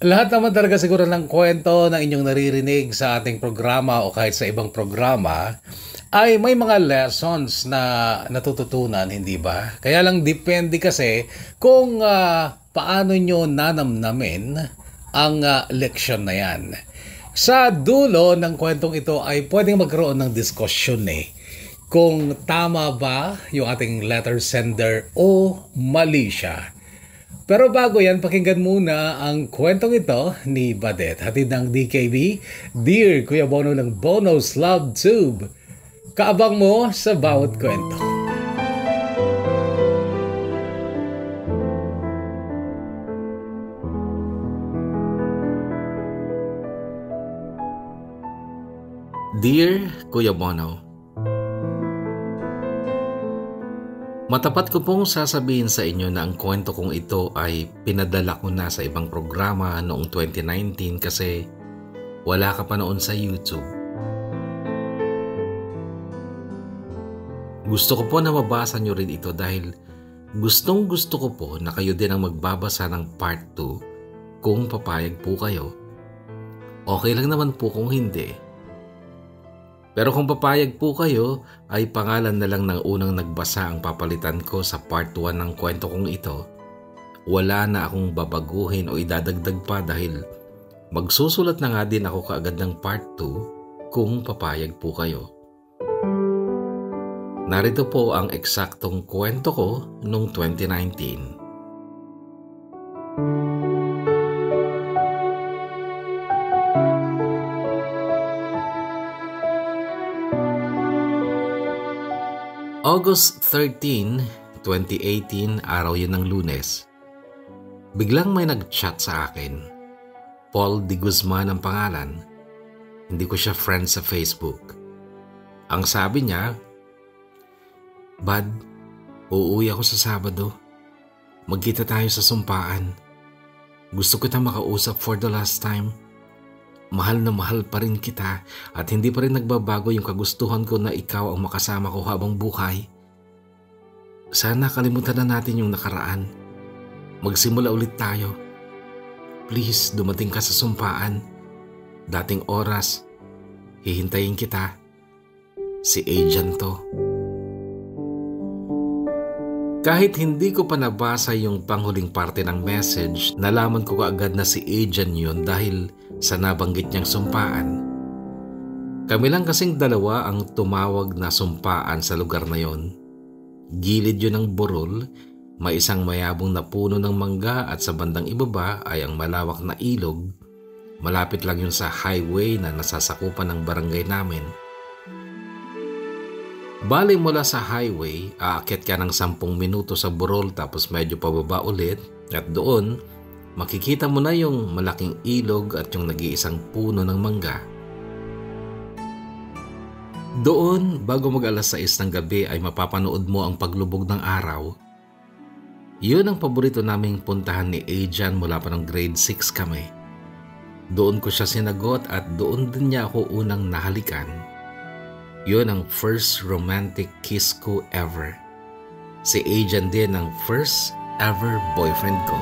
Lahat naman talaga siguro ng kwento na inyong naririnig sa ating programa o kahit sa ibang programa ay may mga lessons na natututunan, hindi ba? Kaya lang depende kasi kung paano nyo nanamnamin ang leksyon na yan. Sa dulo ng kwentong ito ay pwedeng magkaroon ng diskusyon kung tama ba yung ating letter sender o mali siya. Pero bago yan, pakinggan muna ang kwentong ito ni Badet. Hatid ng DKB, Dear Kuya Bono ng Bono's Love Tube. Kaabang mo sa bawat kwento. Dear Kuya Bono, matapat ko pong sasabihin sa inyo na ang kwento kong ito ay pinadala ko na sa ibang programa noong 2019 kasi wala ka pa noon sa YouTube. Gusto ko po na mabasa nyo rin ito dahil gustong gusto ko po na kayo din ang magbabasa ng part 2 kung papayag po kayo. Okay lang naman po kung hindi. Pero kung papayag po kayo, ay pangalan na lang ng unang nagbasa ang papalitan ko sa part 1 ng kwento kong ito. Wala na akong babaguhin o idadagdag pa dahil magsusulat na nga din ako kaagad ng part 2 kung papayag po kayo. Narito po ang eksaktong kwento ko noong 2019. August 13, 2018, araw yun ng Lunes. Biglang may nag-chat sa akin. Paul de Guzman ang pangalan. Hindi ko siya friend sa Facebook. Ang sabi niya, Bad, uuwi ako sa Sabado. Magkita tayo sa sumpaan. Gusto kita makausap for the last time. Mahal na mahal pa rin kita at hindi pa rin nagbabago yung kagustuhan ko na ikaw ang makasama ko habang buhay. Sana kalimutan na natin yung nakaraan. Magsimula ulit tayo. Please, dumating ka sa sumpaan. Dating oras, hihintayin kita. Si Agent to. Kahit hindi ko pa nabasa yung panghuling parte ng message, nalaman ko kaagad na si Agent yun dahil sa nabanggit niyang sumpaan. Kami lang kasing dalawa ang tumawag na sumpaan sa lugar na yon. Gilid yun ng burol, may isang mayabong na puno ng mangga at sa bandang ibaba ay ang malawak na ilog. Malapit lang yun sa highway na nasasakupan ng barangay namin. Bali mula sa highway, aakyat ka ng 10 minuto sa burol tapos medyo pababa ulit at doon, makikita mo na yung malaking ilog at yung nag-iisang puno ng mangga. Doon, bago mag-alas 6 ng gabi ay mapapanood mo ang paglubog ng araw. Yun ang paborito naming puntahan ni Ajan mula pa ng grade 6 kami. Doon ko siya sinagot at doon din niya ako unang nahalikan. Yun ang first romantic kiss ko ever. Si Ajan din ang first ever boyfriend ko.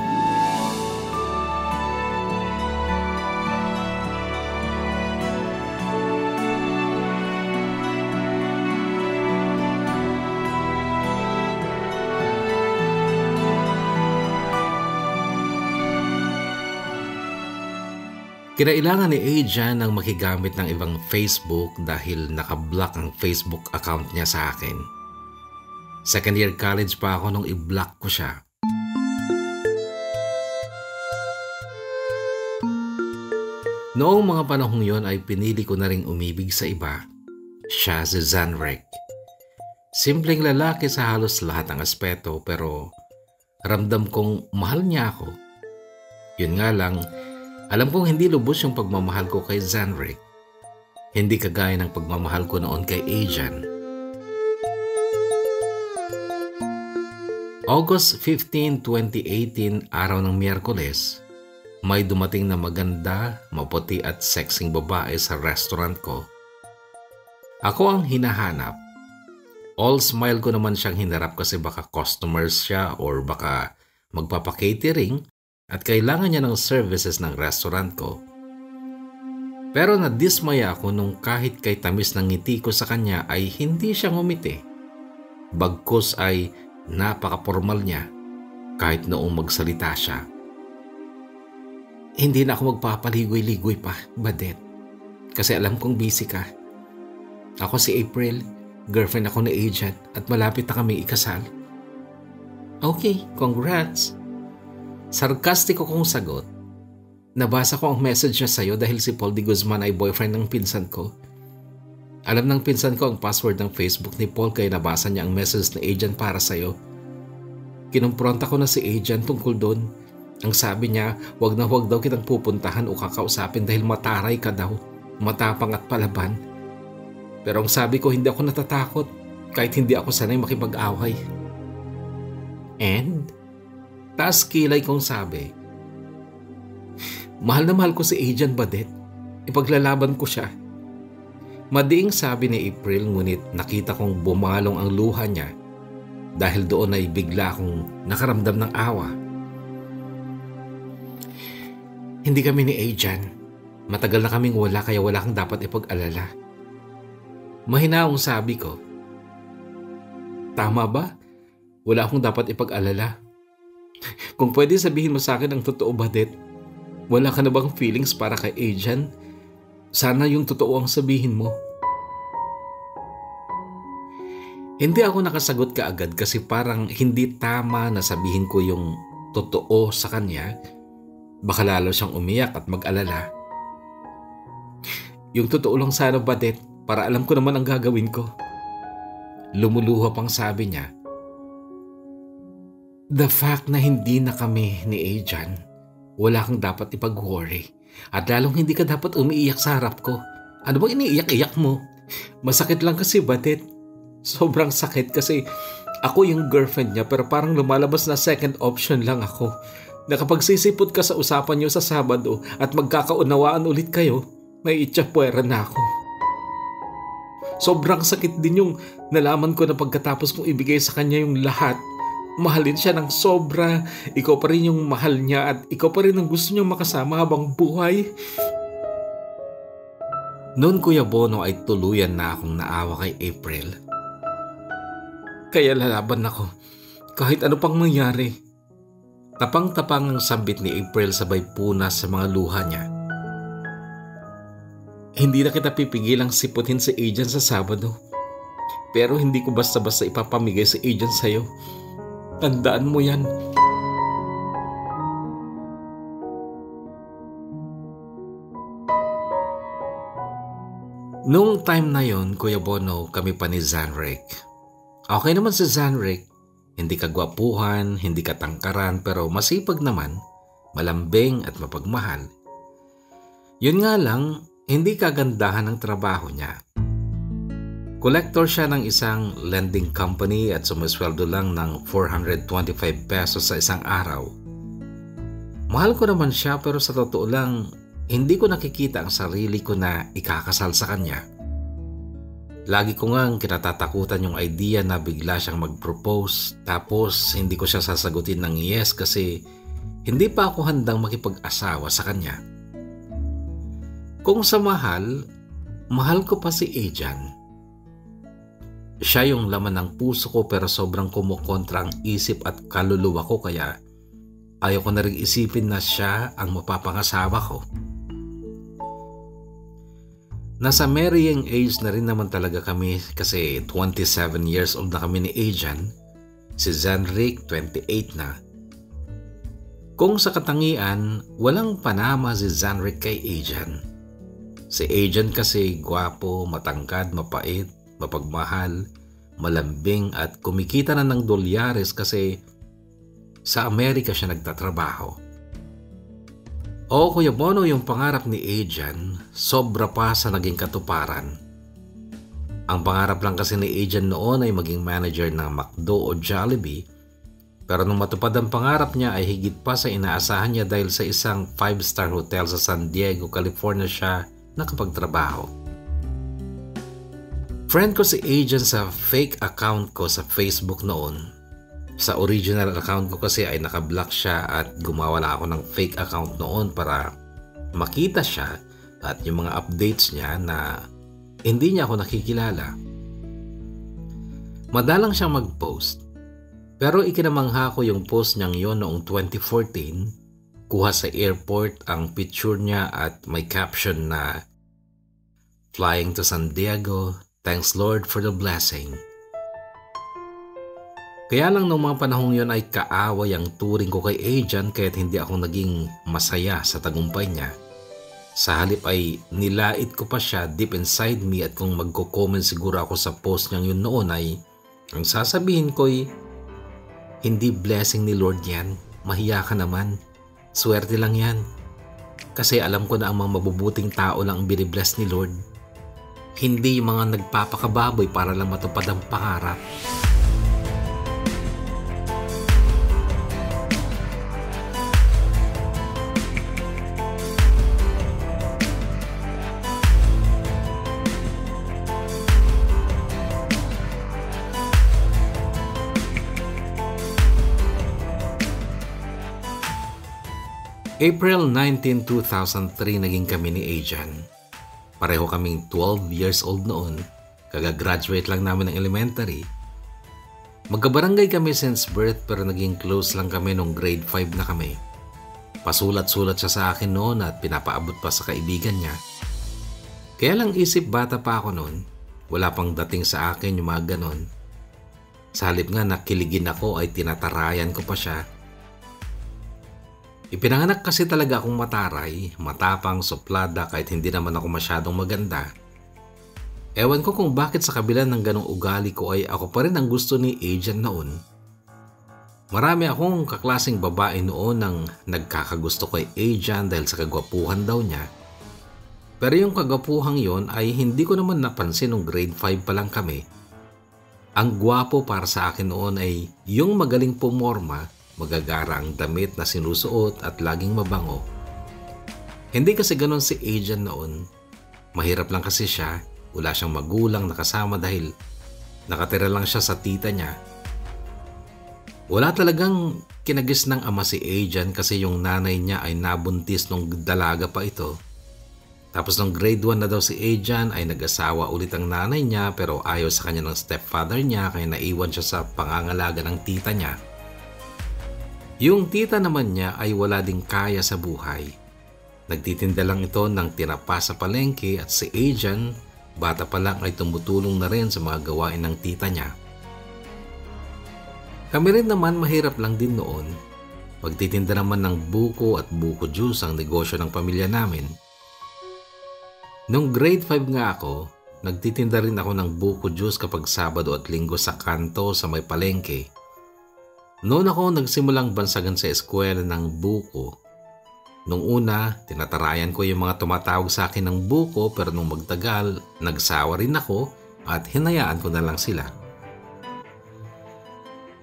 Kinailangan ni Ajan ang makigamit ng ibang Facebook dahil nakablock ang Facebook account niya sa akin. Second year college pa ako nung i-block ko siya. Noong mga panahong yon ay pinili ko na ring umibig sa iba. Siya si Zanrek. Simpleng lalaki sa halos lahat ng aspeto pero ramdam kong mahal niya ako. Yun nga lang, alam kong hindi lubos yung pagmamahal ko kay Zanrek. Hindi kagaya ng pagmamahal ko noon kay Ajan. August 15, 2018, araw ng Miyerkules, may dumating na maganda, maputi at sexing babae sa restaurant ko. Ako ang hinahanap. All smile ko naman siyang hinarap kasi baka customers siya or baka magpapakatering at kailangan niya ng services ng restaurant ko. Pero nadismaya ako nung kahit kay tamis ng ngiti ko sa kanya ay hindi siya ngumiti. Bagkus ay napaka-formal niya kahit noong magsalita siya. Hindi na ako magpapaligoy-ligoy pa, Badet. Kasi alam kong busy ka. Ako si April, girlfriend ako ni Agent at malapit na kami ikasal. Okay, congrats. Sarkastiko kong sagot. Nabasa ko ang message niya sa'yo dahil si Paul de Guzman ay boyfriend ng pinsan ko. Alam ng pinsan ko ang password ng Facebook ni Paul kaya nabasa niya ang message ni Agent para sa'yo. Kinumpronta ko na si Agent tungkol doon. Ang sabi niya, wag na wag daw kitang pupuntahan o kakausapin dahil mataray ka daw, matapang at palaban. Pero ang sabi ko, hindi ako natatakot kahit hindi ako sanay makipag-away. And, taas kilay kong sabi, mahal na mahal ko si Agent Badet, ipaglalaban ko siya. Madiing sabi ni April ngunit nakita kong bumalong ang luha niya dahil doon ay bigla akong nakaramdam ng awa. Hindi kami ni Agent. Matagal na kaming wala kaya wala kang dapat ipag-alala. Mahinaong sabi ko. Tama ba? Wala akong dapat ipag-alala. Kung pwede sabihin mo sa akin ang totoo, Badet, wala ka na bang feelings para kay Agent? Sana yung totoo ang sabihin mo. Hindi ako nakasagot kaagad kasi parang hindi tama na sabihin ko yung totoo sa kanya. Baka lalo siyang umiyak at mag-alala. Yung totoo lang sana, Badet, para alam ko naman ang gagawin ko. Lumuluha pang sabi niya. The fact na hindi na kami ni Agent, wala kang dapat ipag-worry. At lalong hindi ka dapat umiiyak sa harap ko. Ano bang iniiyak-iyak mo? Masakit lang kasi, Badet. Sobrang sakit kasi ako yung girlfriend niya pero parang lumalabas na second option lang ako. Na kapag sisipot ka sa usapan niyo sa Sabado at magkakaunawaan ulit kayo, may itsapuera na ako. Sobrang sakit din yung nalaman ko na pagkatapos kong ibigay sa kanya yung lahat, mahalin siya ng sobra, ikaw pa rin yung mahal niya at ikaw pa rin ang gusto niyang makasama habang buhay. Noon, Kuya Bono, ay tuluyan na akong naawa kay April. Kaya lalaban ako, kahit ano pang mangyari. Tapang-tapang ang sambit ni April sabay punas sa mga luha niya. Hindi na kita pipigilang siputin si Agent sa Sabado. Pero hindi ko basta-basta ipapamigay si Agent sa'yo. Tandaan mo yan. Noong time na yon, Kuya Bono, kami pa ni Zanrick. Okay naman si Zanrick. Hindi kagwapuhan, hindi katangkaran, pero masipag naman, malambing at mapagmahal. Yun nga lang, hindi kagandahan ang trabaho niya. Collector siya ng isang lending company at sumusweldo lang ng 425 pesos sa isang araw. Mahal ko naman siya pero sa totoo lang, hindi ko nakikita ang sarili ko na ikakasal sa kanya. Lagi ko ngang kinatatakutan yung idea na bigla siyang mag-propose tapos hindi ko siya sasagutin ng yes kasi hindi pa ako handang makipag-asawa sa kanya. Kung sa mahal, mahal ko pa si Agent. Siya yung laman ng puso ko pero sobrang kumukontra ang isip at kaluluwa ko kaya ayaw ko na rin isipin na siya ang mapapangasawa ko. Nasa marrying age na rin naman talaga kami kasi 27 years old na kami ni Agent. Si Zanrick 28 na. Kung sa katangian, walang panama si Zanrick kay Agent. Si Agent kasi gwapo, matangkad, mapait, mapagmahal, malambing at kumikita na ng dolyares kasi sa Amerika siya nagtatrabaho. Oo, Kuya Bono, yung pangarap ni Agent, sobra pa sa naging katuparan. Ang pangarap lang kasi ni Agent noon ay maging manager ng McDo o Jollibee, pero nung matupad ang pangarap niya ay higit pa sa inaasahan niya dahil sa isang 5-star hotel sa San Diego, California siya nakapagtrabaho. Friend ko si Agent sa fake account ko sa Facebook noon. Sa original account ko kasi ay nakablock siya at gumawa lang ako ng fake account noon para makita siya at yung mga updates niya na hindi niya ako nakikilala. Madalang siyang mag-post. Pero ikinamangha ko yung post niyang yon noong 2014. Kuha sa airport ang picture niya at may caption na "Flying to San Diego, thanks Lord for the blessing." Kaya lang nung mga panahong yon ay kaaway ang turing ko kay Ajan kaya't hindi ako naging masaya sa tagumpay niya. Sa halip ay nilait ko pa siya deep inside me at kung magko-comment siguro ako sa post niyang yun noon ay ang sasabihin ko'y hindi blessing ni Lord yan, mahiya ka naman, swerte lang yan. Kasi alam ko na ang mga mabubuting tao lang ang binibless ni Lord. Hindi yung mga nagpapakababoy para lang matupad ang pangarap. April 19, 2003 naging kami ni Ajan. Pareho kaming 12 years old noon, kagagraduate lang namin ng elementary. Magkabarangay kami since birth pero naging close lang kami nung grade 5 na kami. Pasulat-sulat siya sa akin noon at pinapaabot pa sa kaibigan niya. Kaya lang isip bata pa ako noon, wala pang dating sa akin yung mga ganon. Sa halip nga nakiligin ako ay tinatarayan ko pa siya. Ipinanganak kasi talaga akong mataray, matapang, suplada kahit hindi naman ako masyadong maganda. Ewan ko kung bakit sa kabila ng ganong ugali ko ay ako pa rin ang gusto ni Ajan noon. Marami akong kaklaseng babae noon ang nagkakagusto kay Ajan dahil sa kagwapuhan daw niya. Pero yung kagwapuhang yon ay hindi ko naman napansin nung grade 5 pa lang kami. Ang gwapo para sa akin noon ay yung magaling pumorma, magagara ang damit na sinusuot at laging mabango. Hindi kasi ganon si Ajan noon. Mahirap lang kasi siya. Wala siyang magulang na kasama dahil nakatira lang siya sa tita niya. Wala talagang kinagis ng ama si Ajan kasi yung nanay niya ay nabuntis nung dalaga pa ito. Tapos nung grade 1 na daw si Ajan ay nag-asawa ulit ang nanay niya pero ayaw sa kanya ng stepfather niya kaya naiwan siya sa pangangalaga ng tita niya. Yung tita naman niya ay wala ding kaya sa buhay. Nagtitinda lang ito ng tinapa sa palengke at si Ajan, bata pa lang ay tumutulong na rin sa mga gawain ng tita niya. Kami rin naman mahirap lang din noon. Magtitinda naman ng buko at buko juice ang negosyo ng pamilya namin. Nung grade 5 nga ako, nagtitinda rin ako ng buko juice kapag Sabado at Linggo sa kanto sa may palengke. Noon ako nagsimulang bansagan sa eskwela ng buko. Nung una, tinatarayan ko yung mga tumatawag sa akin ng buko pero nung magtagal, nagsawa rin ako at hinayaan ko na lang sila.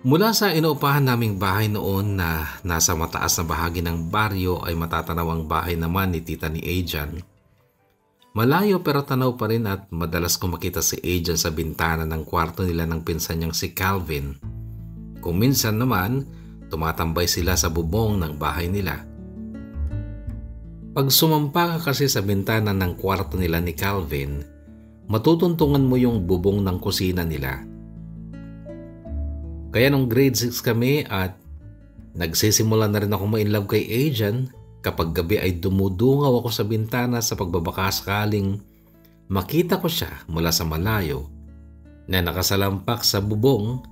Mula sa inuupahan naming bahay noon na nasa mataas na bahagi ng baryo ay matatanaw ang bahay naman ni tita ni Ajan. Malayo pero tanaw pa rin at madalas ko makita si Ajan sa bintana ng kwarto nila ng pinsan niyang si Calvin. Kung minsan naman, tumatambay sila sa bubong ng bahay nila. Pag sumampa ka kasi sa bintana ng kwarto nila ni Calvin, matutuntungan mo yung bubong ng kusina nila. Kaya nung grade 6 kami at nagsisimula na rin ako ma-inlove kay Ajan, kapag gabi ay dumudungaw ako sa bintana sa pagbabakasakaling makita ko siya mula sa malayo na nakasalampak sa bubong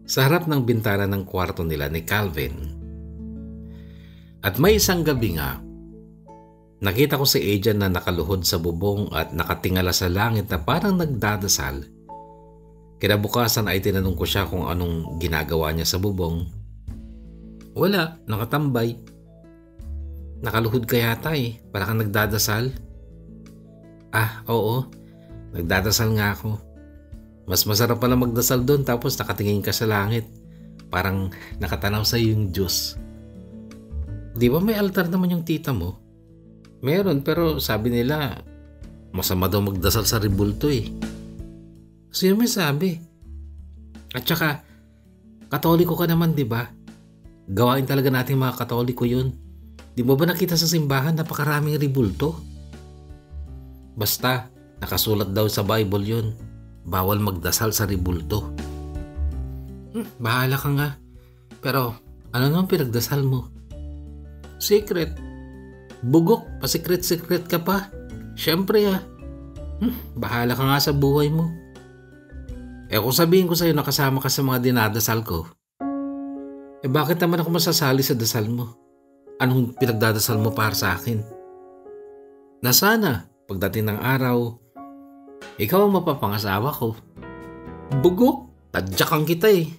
sa harap ng bintana ng kwarto nila ni Calvin. At may isang gabi nga, nakita ko si Ajan na nakaluhod sa bubong at nakatingala sa langit na parang nagdadasal. Kinabukasan ay tinanong ko siya kung anong ginagawa niya sa bubong. Wala, nakatambay. Nakaluhod ka yata parang kang nagdadasal. Ah, oo, nagdadasal nga ako. Mas masarap pala magdasal doon tapos nakatingin ka sa langit. Parang nakatanaw sa yung Diyos. Di ba may altar naman yung tita mo? Meron pero sabi nila masama daw magdasal sa rebulto. Sino may sabi? At saka Katoliko ka naman, di ba? Gawain talaga natin mga Katoliko yun. Di mo ba nakita sa simbahan napakaraming ribulto? Basta, nakasulat daw sa Bible yun. Bawal magdasal sa ribulto. Bahala ka nga. Pero ano naman pinagdasal mo? Secret. Bugok, pasikret-sikret ka pa. Siyempre bahala ka nga sa buhay mo. Kung sabihin ko sa'yo nakasama ka sa mga dinadasal ko, bakit naman ako masasali sa dasal mo? Anong pinagdadasal mo para sa akin? Na sana, pagdating ng araw, ikaw ang mapapangasawa ko. Bugok, tadyakan kita eh.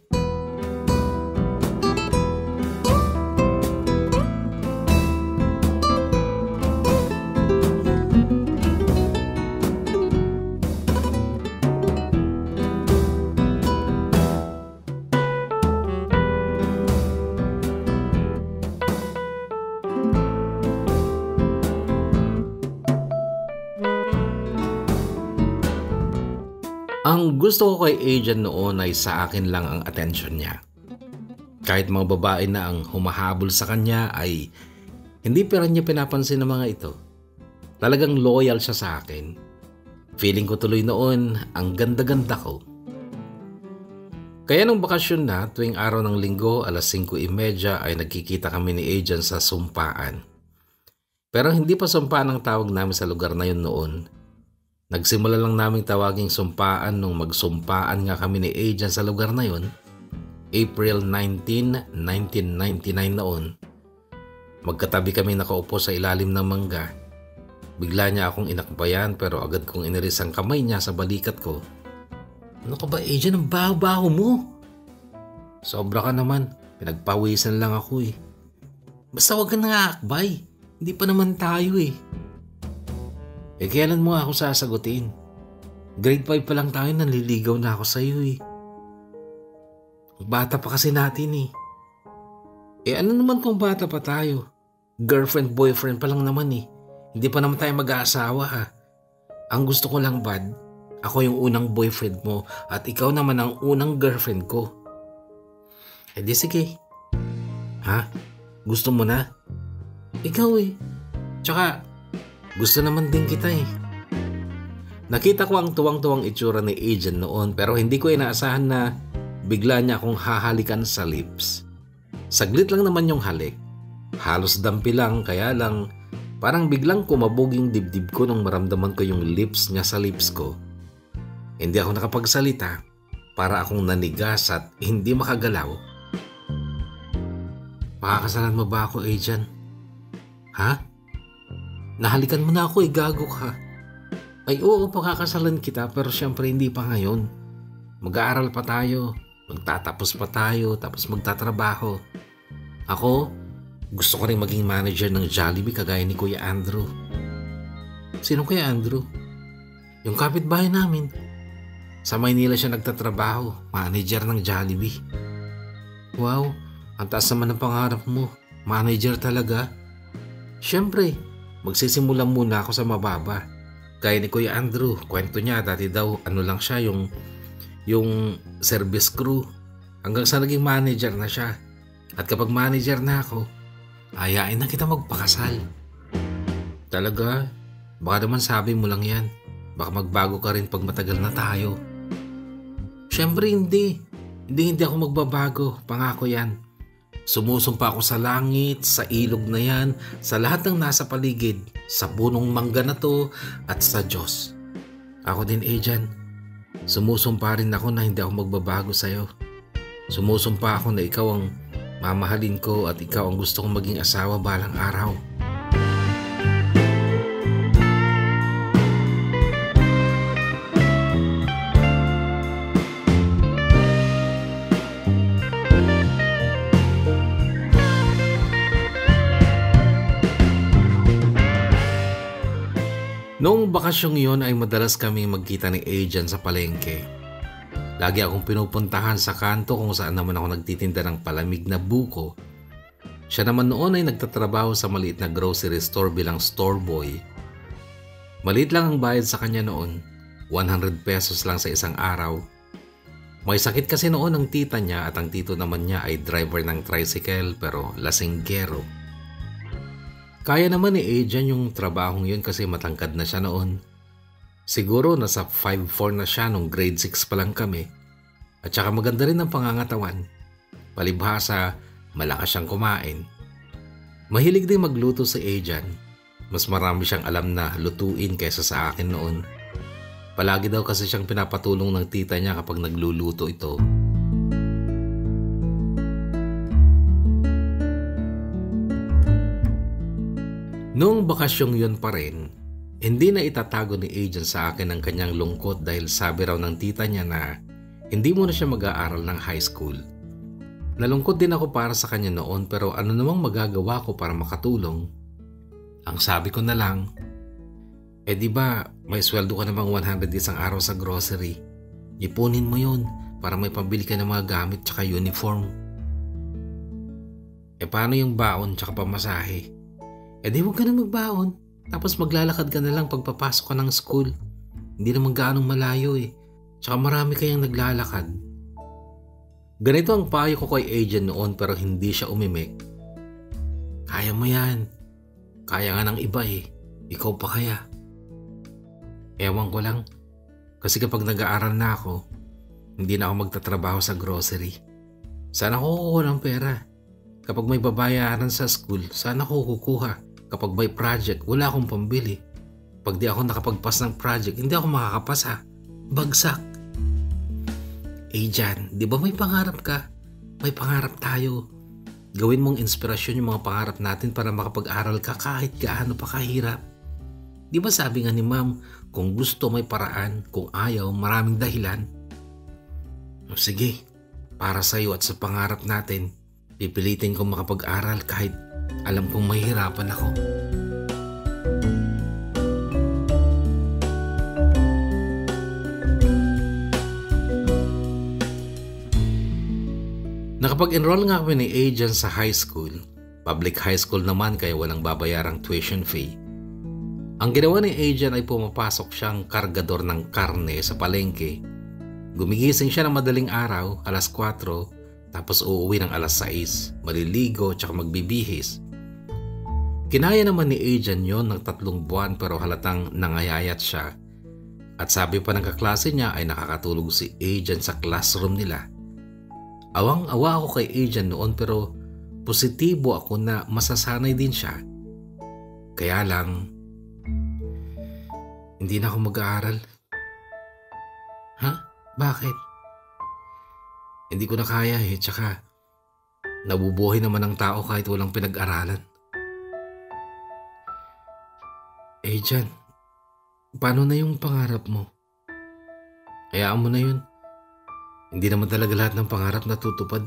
Ang gusto ko kay agent noon ay sa akin lang ang attention niya. Kahit mga babae na ang humahabol sa kanya ay hindi pa rin niya pinapansin ng mga ito. Talagang loyal siya sa akin. Feeling ko tuloy noon ang ganda-ganda ko. Kaya nung bakasyon na, tuwing araw ng linggo, alas 5:30 ay nagkikita kami ni agent sa sumpaan. Pero hindi pa sumpaan ang tawag namin sa lugar na yun noon. Nagsimula lang naming tawaging sumpaan nung magsumpaan nga kami ni agent sa lugar na yon, April 19, 1999 noon. Magkatabi kami nakaupo sa ilalim ng mangga. Bigla niya akong inakbayan pero agad kong iniris ang kamay niya sa balikat ko. Ano ka ba agent, ang baho-baho mo? Sobra ka naman, pinagpawisan lang ako eh. Basta wag ka na akbay, hindi pa naman tayo eh. Kailan mo ako sasagutin? Grade 5 pa lang tayo, nanliligaw na ako sa iyo eh. Bata pa kasi natin eh. Ano naman kung bata pa tayo? Girlfriend, boyfriend pa lang naman eh. Hindi pa naman tayo mag-aasawa Ang gusto ko lang, bad, ako yung unang boyfriend mo at ikaw naman ang unang girlfriend ko. Di sige. Gusto mo na? Ikaw eh. Tsaka, gusto naman din kita eh. Nakita ko ang tuwang-tuwang itsura ni agent noon pero hindi ko inaasahan na bigla niya akong hahalikan sa lips. Saglit lang naman yung halik. Halos dampi lang kaya lang parang biglang kumabog yung dibdib ko nung maramdaman ko yung lips niya sa lips ko. Hindi ako nakapagsalita para akong nanigas at hindi makagalaw. Pakakasalan mo ba ako, agent? Nahalikan mo na ako, gago ka. Ay oo, pakakasalan kita pero syempre hindi pa ngayon. Mag-aaral pa tayo, magtatapos pa tayo, tapos magtatrabaho. Ako, gusto ko rin maging manager ng Jollibee kagaya ni Kuya Andrew. Sino Kuya Andrew? Yung kapitbahay namin. Sa Maynila siya nagtatrabaho, manager ng Jollibee. Wow, ang taas naman ng pangarap mo. Manager talaga. Syempre, magsisimula muna ako sa mababa. Kaya ni Kuya Andrew, kwento niya dati daw lang siya yung service crew. Hanggang sa naging manager na siya. At kapag manager na ako, ayain na kita magpakasal. Talaga? Baka naman sabi mo lang yan. Baka magbago ka rin pag matagal na tayo. Syempre hindi. Hindi ako magbabago. Pangako yan. Sumusumpa ako sa langit, sa ilog na yan, sa lahat ng nasa paligid, sa punong mangga na to, at sa Diyos. Ako din, agent. Sumusumpa rin ako na hindi ako magbabago sa'yo. Sumusumpa ako na ikaw ang mamahalin ko at ikaw ang gusto kong maging asawa balang araw. Noong bakasyong iyon ay madalas kami magkita ni agent sa palengke. Lagi akong pinupuntahan sa kanto kung saan naman ako nagtitinda ng palamig na buko. Siya naman noon ay nagtatrabaho sa maliit na grocery store bilang store boy. Maliit lang ang bayad sa kanya noon, 100 pesos lang sa isang araw. May sakit kasi noon ang tita niya at ang tito naman niya ay driver ng tricycle pero lasinggero. Kaya naman ni Adrian yung trabahong yun kasi matangkad na siya noon. Siguro nasa 5'4" na siya nung grade 6 pa lang kami. At saka maganda rin ang pangangatawan. Palibhasa, malakas siyang kumain. Mahilig din magluto si Adrian. Mas marami siyang alam na lutuin kaysa sa akin noon. Palagi daw kasi siyang pinapatulong ng tita niya kapag nagluluto ito. Noong bakasyong yun pa rin, hindi na itatago ni Adrian sa akin ang kanyang lungkot dahil sabi raw ng tita niya na hindi mo na siya mag-aaral ng high school. Nalungkot din ako para sa kanya noon pero ano namang magagawa ko para makatulong? Ang sabi ko na lang, di ba may sweldo ka namang 100 isang araw sa grocery? Ipunin mo yun para may pambili ka ng mga gamit tsaka uniform. Paano yung baon tsaka pamasahe? Di huwag ka na magbaon. Tapos maglalakad ka na lang pagpapasok ka ng school. Hindi naman gaanong malayo Tsaka marami kayang naglalakad. Ganito ang payo ko kay Adrian noon pero hindi siya umimik. Kaya mo yan. Kaya nga ng iba Ikaw pa kaya? Ewan ko lang. Kasi kapag nag-aaral na ako, hindi na ako magtatrabaho sa grocery. Saan ako kukuha ng pera? Kapag may babayaran sa school, saan ako kukuha? Kapag may project, wala akong pambili. Pag di ako nakapagpas ng project, hindi ako makakapasa. Bagsak. Adrian, di ba may pangarap ka? May pangarap tayo. Gawin mong inspirasyon yung mga pangarap natin para makapag-aral ka kahit gaano pa kahirap. Di ba sabi nga ni Ma'am, kung gusto may paraan, kung ayaw maraming dahilan. Sige, para sa iyo at sa pangarap natin, pipilitin kong makapag-aral kahit alam kong mahihirapan ako. Nakapag-enroll nga kami ni Adrian sa high school. Public high school naman kaya walang babayarang tuition fee. Ang ginawa ni Adrian ay pumapasok siyang kargador ng karne sa palengke. Gumigising siya ng madaling araw, alas 4, tapos uuwi ng alas 6, maliligo tsaka magbibihis. Kinaya naman ni Adrian yon ng 3 buwan pero halatang nangayayat siya. At sabi pa ng kaklase niya ay nakakatulog si Adrian sa classroom nila. Awang-awa ako kay Adrian noon pero positibo ako na masasanay din siya. Kaya lang, hindi na ako mag-aaral. Ha? Bakit? Hindi ko na kaya tsaka nabubuhay naman ang tao kahit walang pinag-aralan. Adrian, paano na yung pangarap mo? Hayaan mo na yun. Hindi naman talaga lahat ng pangarap natutupad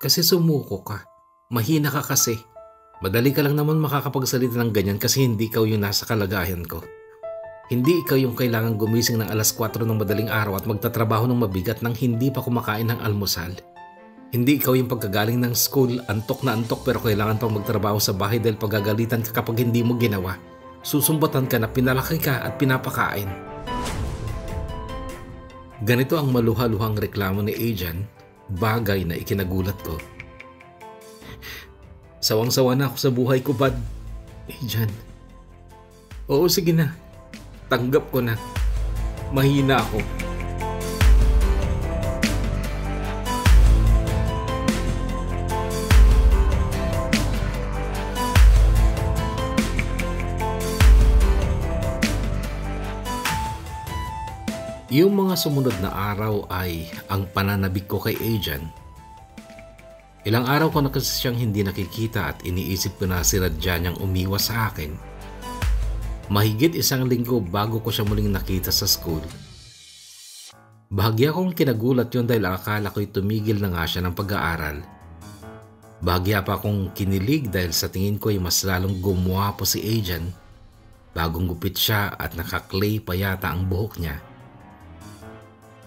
Kasi sumuko ka. Mahina ka kasi. Madali ka lang naman makakapagsalita ng ganyan kasi hindi ikaw yung nasa kalagayan ko. Hindi ikaw yung kailangan gumising ng alas 4 ng madaling araw at magtatrabaho ng mabigat nang hindi pa kumakain ng almusal. Hindi ikaw yung pagkagaling ng school, antok na antok pero kailangan pang magtrabaho sa bahay dahil pagagalitan ka kapag hindi mo ginawa. Susumbatan ka na pinalaki ka at pinapakain. Ganito ang maluha-luhang reklamo ni Adrian, bagay na ikinagulat ko. Sawang-sawa na ako sa buhay ko, bad. Adrian. Oo, sige na. Tanggap ko na. Mahina ako. Yung mga sumunod na araw ay ang pananabik ko kay Adrian. Ilang araw ko na kasi siyang hindi nakikita at iniisip ko na sinadya niyang umiwas sa akin. Mahigit 1 linggo bago ko siya muling nakita sa school. Bahagya kong kinagulat yun dahil akala ko'y tumigil na nga siya ng pag-aaral. Bahagya pa akong kinilig dahil sa tingin ko ay mas lalong gumwapo si Adrian. Bagong gupit siya at naka-clay pa yata ang buhok niya.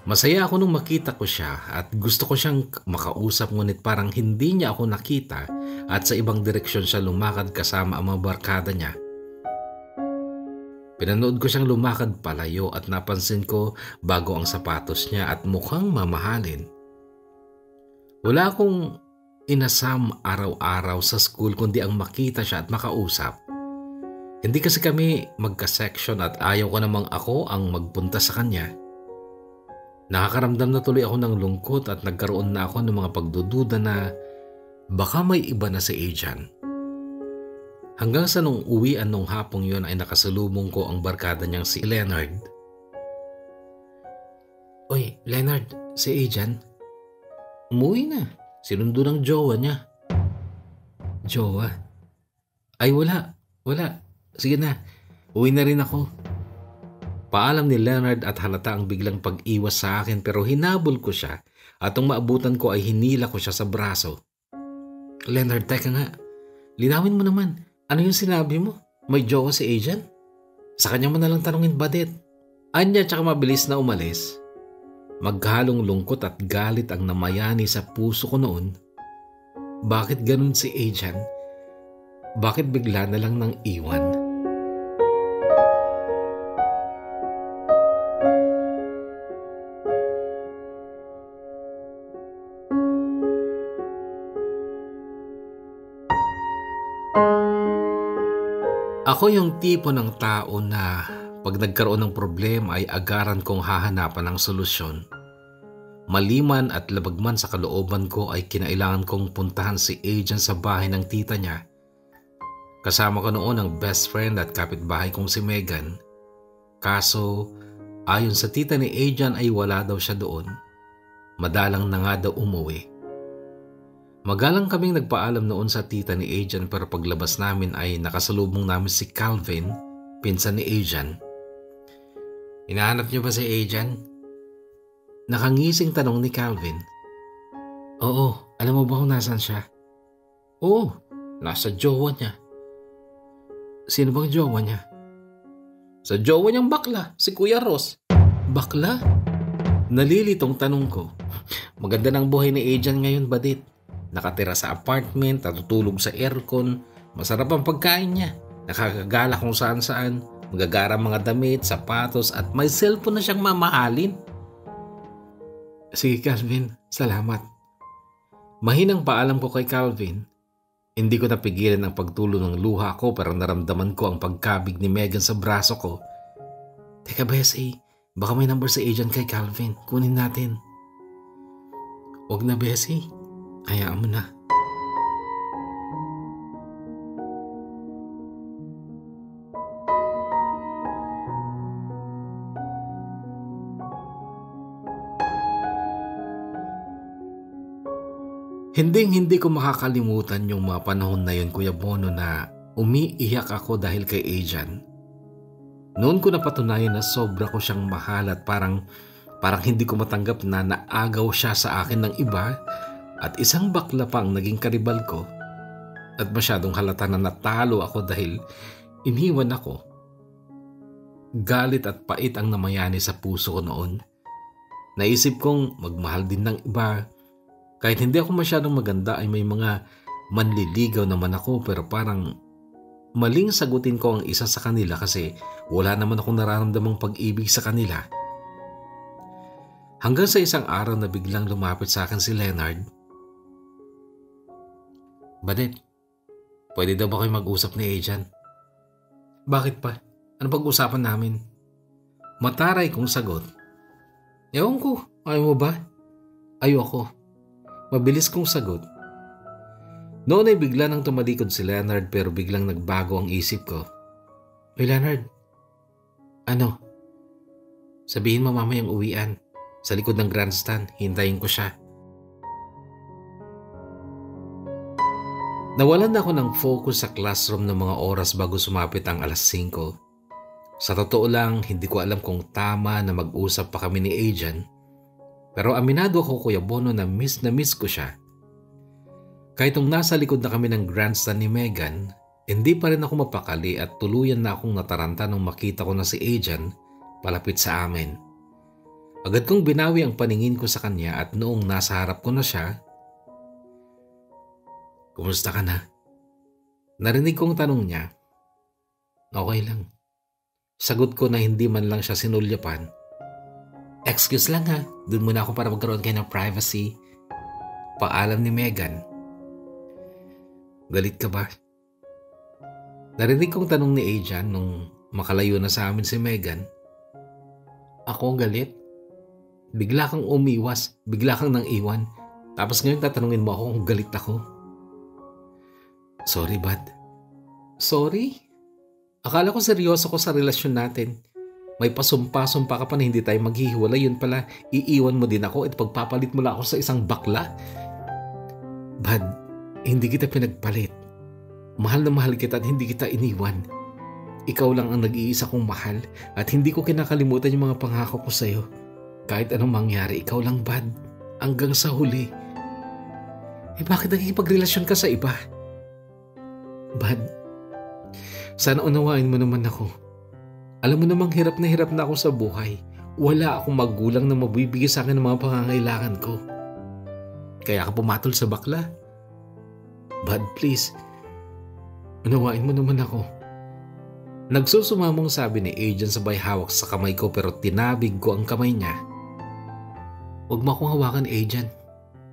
Masaya ako nung makita ko siya at gusto ko siyang makausap ngunit parang hindi niya ako nakita at sa ibang direksyon siya lumakad kasama ang mga barkada niya. Pinanood ko siyang lumakad palayo at napansin ko bago ang sapatos niya at mukhang mamahalin. Wala akong inasam araw-araw sa school kundi ang makita siya at makausap. Hindi kasi kami magka-section at ayaw ko namang ako ang magpunta sa kanya. Nakakaramdam na tuloy ako ng lungkot at nagkaroon na ako ng mga pagdududa na baka may iba na si Ajan. Hanggang sa nung uwian nung hapong yun ay nakasalubong ko ang barkada niyang si Leonard. Oy, Leonard, si Ajan? Umuwi na. Sinundo ng jowa niya. Jowa? Ay wala. Sige na, uwi na rin ako. Paalam ni Leonard at halata ang biglang pag-iwas sa akin pero hinabol ko siya at nung maabutan ko ay hinila ko siya sa braso. Leonard, teka nga. Linawin mo naman. Ano yung sinabi mo? May jowa si Ajan? Sa kanya mo nalang tanungin, Badit. Anya tsaka mabilis na umalis. Maghalong lungkot at galit ang namayani sa puso ko noon. Bakit ganun si Ajan? Bakit bigla na lang nang iwan? Ako yung tipo ng tao na pag nagkaroon ng problema ay agaran kong hahanapan ng solusyon. Maliman at labagman sa kalooban ko ay kinailangan kong puntahan si Ajan sa bahay ng tita niya. Kasama ko noon ang best friend at kapitbahay kong si Megan. Kaso ayon sa tita ni Ajan ay wala daw siya doon. Madalang na nga daw umuwi. Magalang kaming nagpaalam noon sa tita ni Ajan pero paglabas namin ay nakasalubong namin si Calvin, pinsan ni Ajan. Hinahanap niyo ba si Ajan? Nakangising tanong ni Calvin. Oo, alam mo ba kung nasan siya? Oo, nasa jowa niya. Sino bang jowa niya? Sa jowa niyang bakla, si Kuya Ross. Bakla? Nalilitong tanong ko. Maganda ng buhay ni Ajan ngayon, Badit. Nakatira sa apartment, natutulog sa aircon, masarap ang pagkain niya, nakakagala kung saan-saan, magagara mga damit, sapatos at may cellphone na siyang mamahalin. Sige Calvin, salamat. Mahinang paalam ko kay Calvin. Hindi ko napigilan ang pagtulo ng luha ko pero naramdaman ko ang pagkabig ni Megan sa braso ko. Teka Bessie, baka may number sa agent kay Calvin, kunin natin. Huwag na Bessie. Hayaan mo na. Hindi ko makakalimutan yung mga panahon na yun, Kuya Bono, na umiiyak ako dahil kay Ajan. Noon ko napatunayan na sobra ko siyang mahal at parang hindi ko matanggap na naagaw siya sa akin ng iba. At isang bakla pa ang naging karibal ko at masyadong halata na natalo ako dahil iniwan ako. Galit at pait ang namayani sa puso ko noon. Naisip kong magmahal din ng iba. Kahit hindi ako masyadong maganda ay may mga manliligaw naman ako pero parang maling sagutin ko ang isa sa kanila kasi wala naman akong nararamdamang pag-ibig sa kanila. Hanggang sa isang araw na biglang lumapit sa akin si Leonard. Badit, pwede daw ba kayo mag-usap ni Ajan? Bakit pa? Ano pag-usapan namin? Mataray kong sagot. Ewan ko, ayaw mo ba? Ayoko. Mabilis kong sagot. Noon ay bigla nang tumalikod si Leonard pero biglang nagbago ang isip ko. Hey Leonard, ano? Sabihin mo mamayang uwian. Sa likod ng grandstand, hintayin ko siya. Nawalan ako ng focus sa classroom ng mga oras bago sumapit ang alas 5. Sa totoo lang, hindi ko alam kung tama na mag-usap pa kami ni Ajan. Pero aminado ako, Kuya Bono, na miss ko siya. Kahit nung nasa likod na kami ng grandstand ni Megan, hindi pa rin ako mapakali at tuluyan na akong nataranta nung makita ko na si Ajan palapit sa amin. Agad kong binawi ang paningin ko sa kanya at noong nasa harap ko na siya, Kumusta ka na? Narinig kong tanong niya. Okay lang. Sagot ko na hindi man lang siya sinulyapan. Excuse lang ha, dun muna ako para magkaroon kayo ng privacy. Paalam ni Megan. Galit ka ba? Narinig kong tanong ni Ajan nung makalayo na sa amin si Megan. Ako galit? Bigla kang umiwas, bigla kang nang iwan. Tapos ngayon tatanungin mo ako kung galit ako. Sorry, bud. Sorry? Akala ko seryoso ko sa relasyon natin. May pasumpa-sumpa ka pa na hindi tayo maghihiwalay. Yun pala, iiwan mo din ako at pagpapalit mo lang ako sa isang bakla. Bud, hindi kita pinagpalit. Mahal na mahal kita at hindi kita iniwan. Ikaw lang ang nag-iisa kong mahal at hindi ko kinakalimutan yung mga pangako ko sa'yo. Kahit anong mangyari, ikaw lang, bud. Hanggang sa huli. Bakit nakikipagrelasyon ka sa iba? Bud, sana unawain mo naman ako. Alam mo namang hirap na ako sa buhay. Wala akong magulang na mabibigay sa akin ng mga pangangailangan ko. Kaya ka pumatol sa bakla. Bud, please. Unawain mo naman ako. Nagsusumamong sabi ni Ajan sabay hawak sa kamay ko pero tinabig ko ang kamay niya. Huwag mo akong hawakan, Ajan.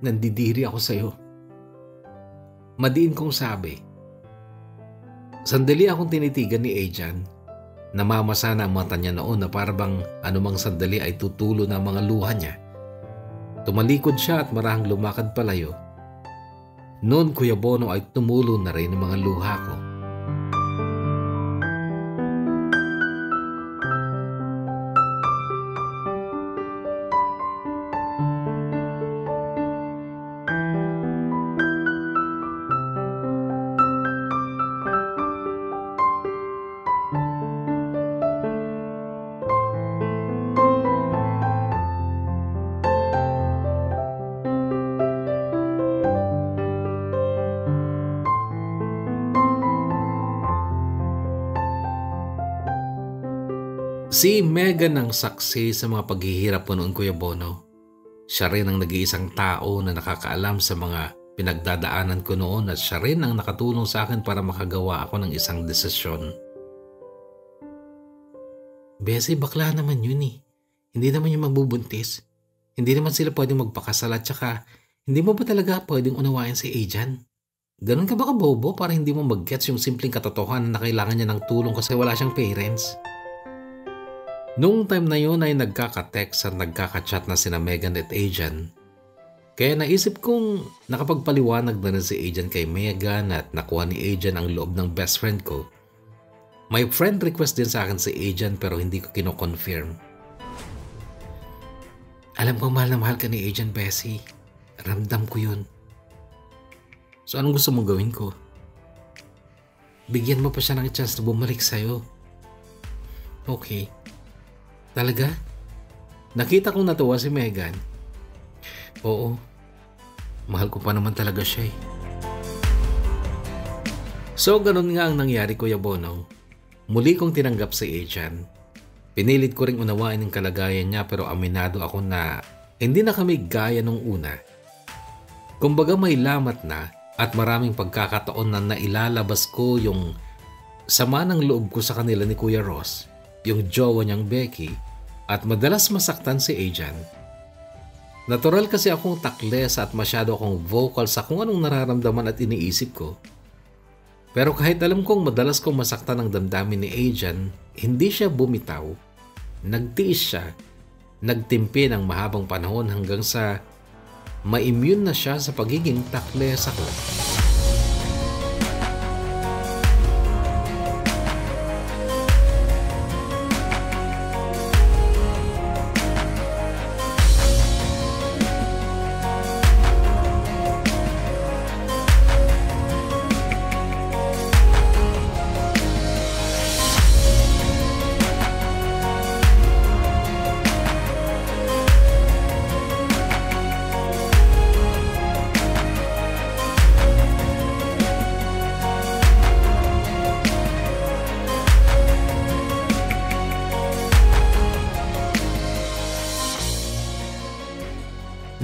Nandidiri ako sa'yo. Madiin kong sabi. Sandali akong tinitigan ni Ajan. Namamasa na ang mata niya noon na parang anumang sandali ay tutulo na ang mga luha niya. Tumalikod siya at marahang lumakad palayo. Noon, Kuya Bono, ay tumulo na rin ang mga luha ko. Si Megan ang saksi sa mga paghihirap ko noon, Kuya Bono. Siya rin ang nag-iisang tao na nakakaalam sa mga pinagdadaanan ko noon at siya rin ang nakatulong sa akin para makagawa ako ng isang desisyon. Bessie, bakla naman yun eh. Hindi naman yung magbubuntis. Hindi naman sila pwedeng magpakasal at saka hindi mo ba talaga pwedeng unawain si Ajan? Ganun ka ba kabobo para hindi mo mag-gets yung simpleng katotohanan na kailangan niya ng tulong kasi wala siyang parents? Noong time na yun ay nagkaka-text at nagkaka-chat na sina Megan at Ajan. Kaya naisip kong nakapagpaliwanag na rin si Ajan kay Megan at nakuha ni Ajan ang loob ng best friend ko. May friend request din sa akin si Ajan pero hindi ko kino-confirm. Alam ko mahal na mahal ka ni Ajan, Bessie. Ramdam ko yun. So anong gusto mong gawin ko? Bigyan mo pa siya ng chance na bumalik sa'yo. Okay. Talaga? Nakita kong natuwa si Megan. Oo. Mahal ko pa naman talaga siya eh. So ganun nga ang nangyari, Kuya Bono. Muli kong tinanggap si Ajan. Pinilit ko ring unawain ang kalagayan niya pero aminado ako na hindi na kami gaya nung una. Kumbaga may lamat na at maraming pagkakataon na nailalabas ko yung sama ng loob ko sa kanila ni Kuya Ross, yung jowa niyang Becky, at madalas masaktan si Ajan. Natural kasi akong takles at masyado akong vocal sa kung anong nararamdaman at iniisip ko. Pero kahit alam kong madalas kong masaktan ang damdamin ni Ajan, hindi siya bumitaw. Nagtiis siya, nagtimpi ng mahabang panahon hanggang sa ma-immune na siya sa pagiging takles ako.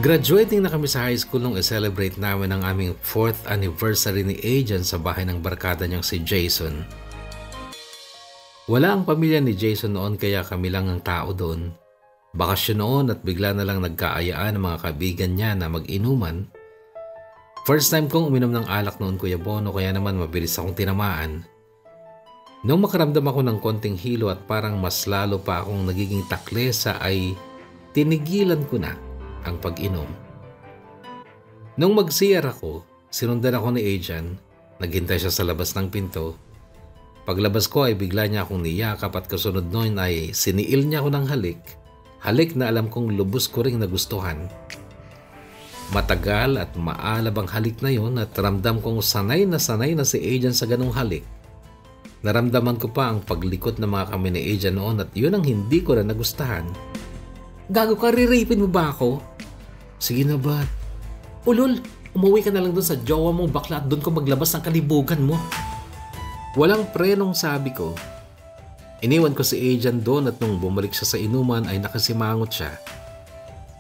Graduating na kami sa high school nung i-celebrate namin ang aming 4th anniversary ni Ajan sa bahay ng barkada niyang si Jason. Wala ang pamilya ni Jason noon kaya kami lang ang tao doon. Bakasyon noon at bigla na lang nagkaayaan ng mga kaibigan niya na mag-inuman. First time kong uminom ng alak noon, Kuya Bono, kaya naman mabilis akong tinamaan. Nung makaramdam ako ng konting hilo at parang mas lalo pa akong nagiging taklesa ay tinigilan ko na ang pag-inom. Nung mag-CR ako, sinundan ako ni Adrian. Naghintay siya sa labas ng pinto. Paglabas ko ay bigla niya akong niyakap at kasunod noon ay siniil niya ako ng halik. Halik na alam kong lubos ko ring nagustuhan. Matagal at maalab ang halik na yon at ramdam kong sanay na si Adrian sa ganong halik. Naramdaman ko pa ang paglikot ng mga kami ni Adrian noon at yun ang hindi ko na nagustahan. Gago ka, riripin mo ba ako? Sige na ba? Ulol, umuwi ka na lang dun sa jowa mong bakla at dun ko maglabas ng kalibugan mo. Walang prenong sabi ko. Iniwan ko si Adrian doon at nung bumalik siya sa inuman ay nakasimangot siya.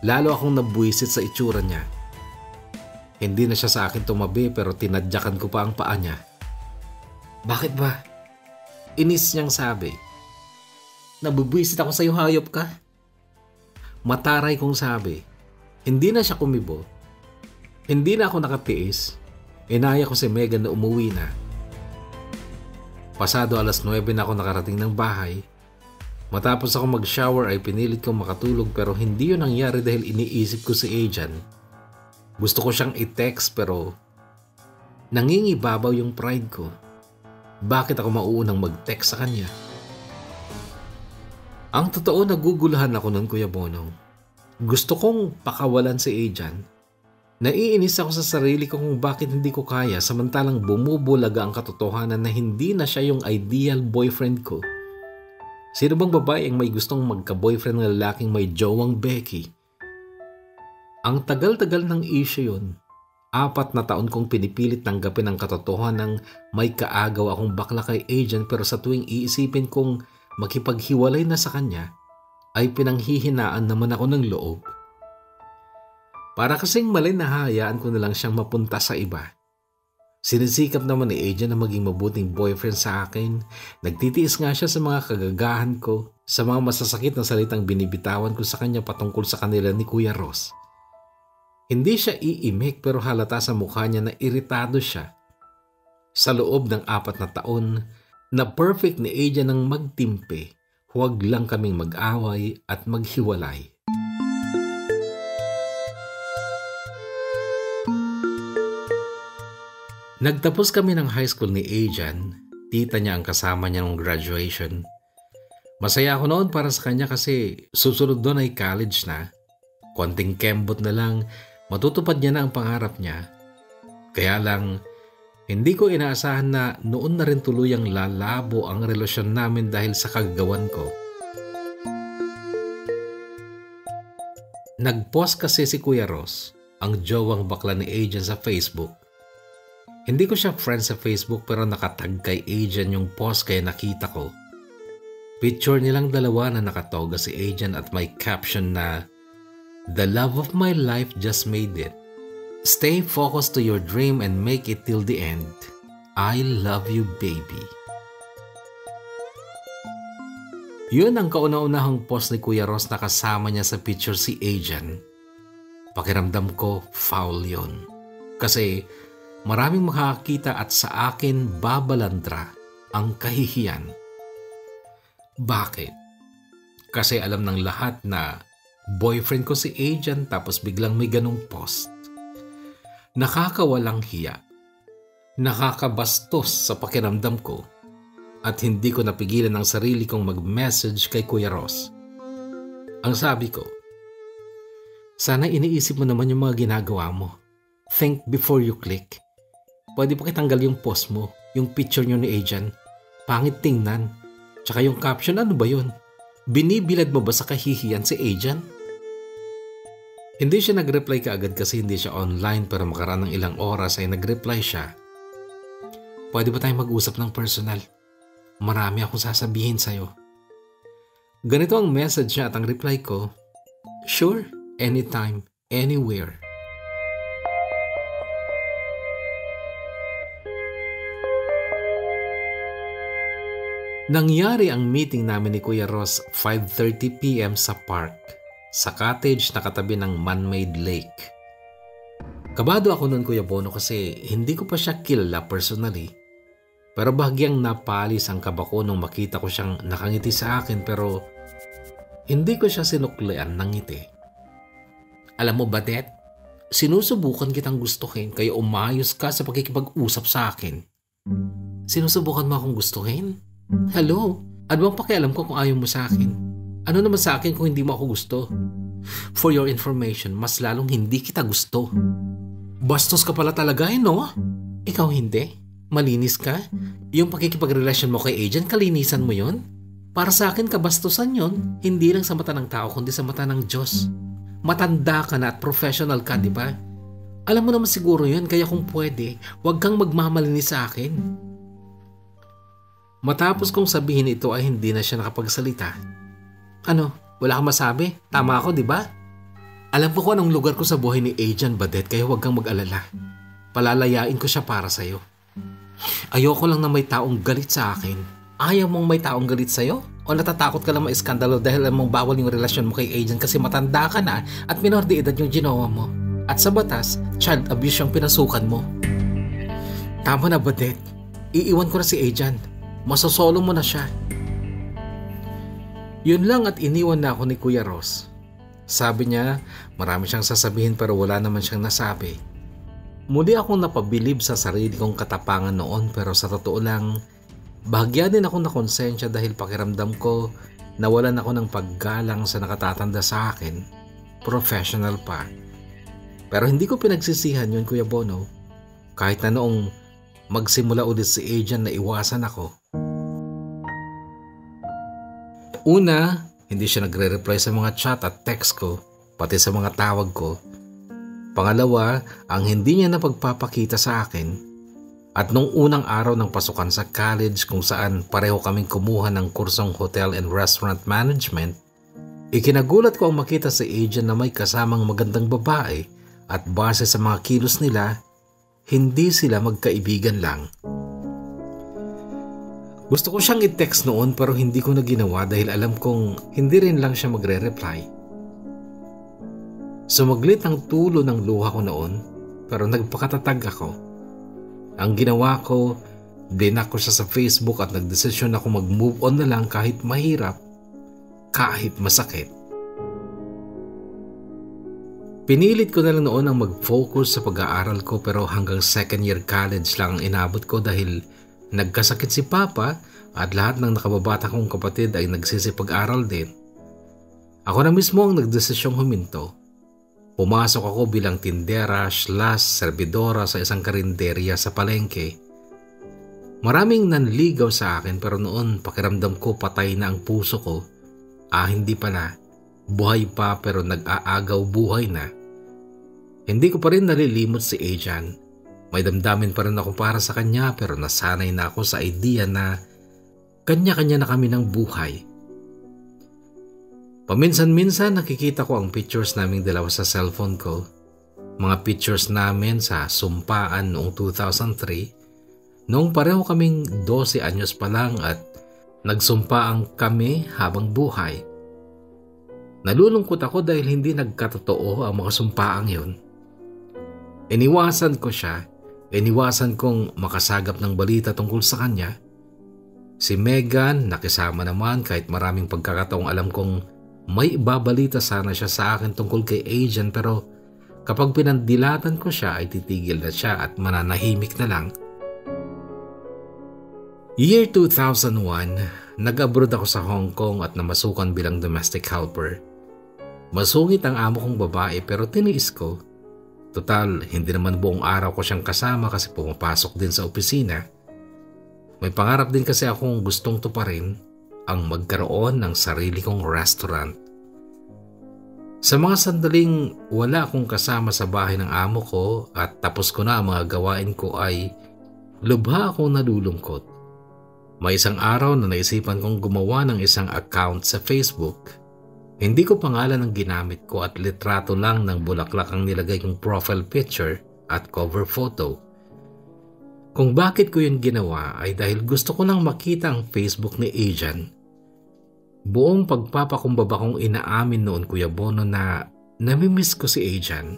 Lalo akong nabuwisit sa itsura niya. Hindi na siya sa akin tumabi pero tinadyakan ko pa ang paa niya. Bakit ba? Inis niyang sabi. Nabubuwisit ako sa iyo, hayop ka. Mataray kong sabi. Hindi na siya kumibo. Hindi na ako nakatiis. Inaya ko si Megan na umuwi na. Pasado 9:00 na ako nakarating ng bahay. Matapos ako mag-shower ay pinilit kong makatulog pero hindi yun nangyari dahil iniisip ko si Adrian. Gusto ko siyang i-text pero nangingibabaw yung pride ko. Bakit ako mauunang mag-text sa kanya? Ang totoo, naguguluhan ako nun, Kuya Bonong. Gusto kong pakawalan si Adrian. Naiinis ako sa sarili ko kung bakit hindi ko kaya samantalang bumubulaga ang katotohanan na hindi na siya yung ideal boyfriend ko. Sino bang babae ang may gustong magka-boyfriend ng lalaking may jowang Becky? Ang tagal-tagal ng issue yun. 4 na taon kong pinipilit tanggapin ang katotohanan ng may kaagaw akong bakla kay Adrian pero sa tuwing iisipin kong makipaghiwalay na sa kanya, ay pinanghihinaan naman ako ng loob. Para kasing mali na hayaan ko na lang siyang mapunta sa iba. Sinisikap naman ni Adrian na maging mabuting boyfriend sa akin. Nagtitiis nga siya sa mga kagagahan ko, sa mga masasakit na salitang binibitawan ko sa kanya patungkol sa kanila ni Kuya Ross. Hindi siya iimik pero halata sa mukha niya na iritado siya. Sa loob ng 4 na taon, na perfect ni Adrian ng magtimpe, huwag lang kaming mag-away at maghiwalay. Nagtapos kami ng high school ni Adrian. Tita niya ang kasama niya ng graduation. Masaya ako noon para sa kanya kasi susunod doon ay college na. Konting kembot na lang, matutupad niya na ang pangarap niya. Kaya lang, hindi ko inaasahan na noon na rin tuluyang lalabo ang relasyon namin dahil sa kagagawan ko. Nag-post kasi si Kuya Ross, ang jowang bakla ni Adrian sa Facebook. Hindi ko siya friend sa Facebook pero nakatag kay Adrian yung post kaya nakita ko. Picture nilang dalawa na nakatoga si Adrian at may caption na, "The love of my life just made it. Stay focused to your dream and make it till the end. I love you, baby." Yun ang kauna-unahang post ni Kuya Ross na kasama niya sa picture si Adrian. Pakiramdam ko, foul yun. Kasi maraming makakakita at sa akin babalandra ang kahihiyan. Bakit? Kasi alam ng lahat na boyfriend ko si Adrian tapos biglang may ganong post. Nakakawalang hiya. Nakakabastos sa pakiramdam ko at hindi ko napigilan ang sarili kong mag-message kay Kuya Ross. Ang sabi ko, sana iniisip mo naman yung mga ginagawa mo. Think before you click. Pwede pa kitanggal yung post mo, yung picture nyo ni Adrian. Pangit tingnan. Tsaka yung caption, ano ba yun? Binibilad mo ba sa kahihiyan si Adrian? Hindi siya nag-reply kaagad kasi hindi siya online pero makaraan ng ilang oras ay nag-reply siya. Pwede ba tayong mag-usap ng personal? Marami akong sasabihin sa'yo. Ganito ang message niya at ang reply ko, sure, anytime, anywhere. Nangyari ang meeting namin ni Kuya Ross 5:30 p.m. sa park, sa cottage na katabi ng man-made lake. Kabado ako noon, Kuya Bono, kasi hindi ko pa siya kilala personally. Pero bahagyang napalis ang kaba ko nung makita ko siyang nakangiti sa akin, pero hindi ko siya sinuklian ng ngiti. Alam mo ba, Det? Sinusubukan kitang gustuhin kaya umayos ka sa pagkikipag-usap sa akin. Sinusubukan mo akong gustuhin? Hello? Ano bang pakialam ko kung ayaw mo sa akin? Ano naman sa akin kung hindi mo ako gusto? For your information, mas lalong hindi kita gusto. Bastos ka pala talaga no? Ikaw hindi? Malinis ka? Yung pakikipagrelasyon mo kay agent, kalinisan mo yon? Para sa akin, kabastusan yon. Hindi lang sa mata ng tao, kundi sa mata ng Diyos. Matanda ka na at professional ka, di ba? Alam mo naman siguro yun, kaya kung pwede, huwag kang magmamalinis sa akin. Matapos kong sabihin ito ay hindi na siya nakapagsalita. Ano? Wala kang masabi? Tama ako, di ba? Alam ko kung anong lugar ko sa buhay ni Agent Badet, kaya huwag kang mag-alala. Palalayain ko siya para sa'yo. Ayoko lang na may taong galit sa akin. Ayaw mong may taong galit sa'yo? O natatakot ka lang maiskandalo dahil alam mong bawal yung relasyon mo kay Agent kasi matanda ka na at minor de edad yung ginawa mo? At sa batas, child abuse yung pinasukan mo. Tama na, Badet. Iiwan ko na si Agent. Masosolo mo na siya. Yun lang at iniwan na ako ni Kuya Ross. Sabi niya, marami siyang sasabihin pero wala naman siyang nasabi. Muli akong napabilib sa sarili kong katapangan noon, pero sa totoo lang, bahagya din ako na konsensya dahil pakiramdam ko nawalan ako ng paggalang sa nakatatanda sa akin. Professional pa. Pero hindi ko pinagsisihan yun, Kuya Bono. Kahit na noong magsimula ulit si Agent na iwasan ako. Una, hindi siya nagre-reply sa mga chat at text ko, pati sa mga tawag ko. Pangalawa, ang hindi niya napagpapakita sa akin. At nung unang araw ng pasukan sa college kung saan pareho kaming kumuha ng kursong Hotel and Restaurant Management, ikinagulat ko ang makita si Agent na may kasamang magandang babae at base sa mga kilos nila, hindi sila magkaibigan lang. Gusto ko siyang i-text noon pero hindi ko na ginawa dahil alam kong hindi rin lang siya magre-reply. Sumaglit ang tulo ng luha ko noon pero nagpakatatag ako. Ang ginawa ko, blinak ko siya sa Facebook at nagdesisyon ako mag-move on na lang kahit mahirap, kahit masakit. Pinilit ko na lang noon ang mag-focus sa pag-aaral ko pero hanggang second year college lang ang inabot ko dahil nagkasakit si Papa at lahat ng nakababata kong kapatid ay nagsisipag-aral din. Ako na mismo ang nagdesisyong huminto. Pumasok ako bilang tindera/servidora sa isang karinderya sa palengke. Maraming nanligaw sa akin pero noon pakiramdam ko patay na ang puso ko. Hindi pala. Buhay pa pero nag-aagaw buhay na. Hindi ko pa rin nalilimot si Agent. May damdamin pa rin ako para sa kanya pero nasanay na ako sa idea na kanya-kanya na kami ng buhay. Paminsan-minsan nakikita ko ang pictures naming dalawa sa cellphone ko. Mga pictures namin sa sumpaan noong 2003. Noong pareho kaming 12 anyos pa lang at nagsumpaang kami habang buhay. Nalulungkot ako dahil hindi nagkatotoo ang mga sumpaang yun. Iniwasan ko siya. Iniwasan kong makasagap ng balita tungkol sa kanya. Si Megan nakisama naman kahit maraming pagkakataong alam kong may ibabalita sana siya sa akin tungkol kay Agent pero kapag pinandilatan ko siya ay titigil na siya at mananahimik na lang. Year 2001, nag-abroad ako sa Hong Kong at namasukan bilang domestic helper. Masungit ang amo kong babae pero tiniis ko. Total, hindi naman buong araw ko siyang kasama kasi pumapasok din sa opisina. May pangarap din kasi akong gustong tuparin ang magkaroon ng sarili kong restaurant. Sa mga sandaling wala akong kasama sa bahay ng amo ko at tapos ko na ang mga gawain ko ay lubha akong nalulungkot. May isang araw na naisipan kong gumawa ng isang account sa Facebook. Hindi ko pangalan ang ginamit ko at litrato lang ng bulaklak ang nilagay kong profile picture at cover photo. Kung bakit ko yun ginawa ay dahil gusto ko lang makita ang Facebook ni Ajan. Buong pagpapakumbaba kong inaamin noon, Kuya Bono, na namimiss ko si Ajan.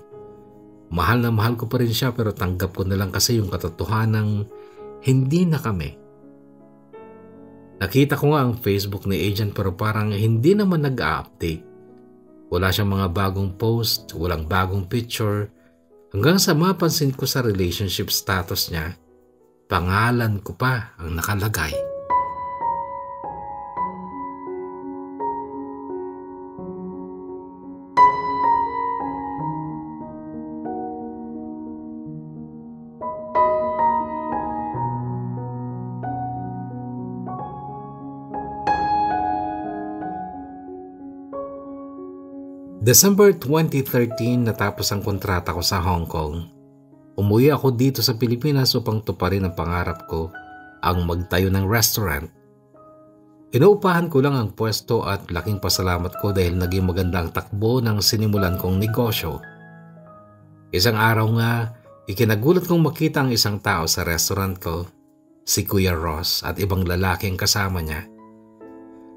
Mahal na mahal ko pa rin siya, pero tanggap ko na lang kasi yung katotohanang hindi na kami. Nakita ko nga ang Facebook ni Ajan pero parang hindi naman nag-a-update. Wala siyang mga bagong post, walang bagong picture. Hanggang sa mapansin ko sa relationship status niya, pangalan ko pa ang nakalagay. December 2013 natapos ang kontrata ko sa Hong Kong. Umuwi ako dito sa Pilipinas upang tuparin ang pangarap ko, ang magtayo ng restaurant. Inuupahan ko lang ang pwesto at laking pasalamat ko dahil naging maganda ang takbo ng sinimulan kong negosyo. Isang araw nga, ikinagulat kong makita ang isang tao sa restaurant ko, si Kuya Ross at ibang lalaki ang kasama niya.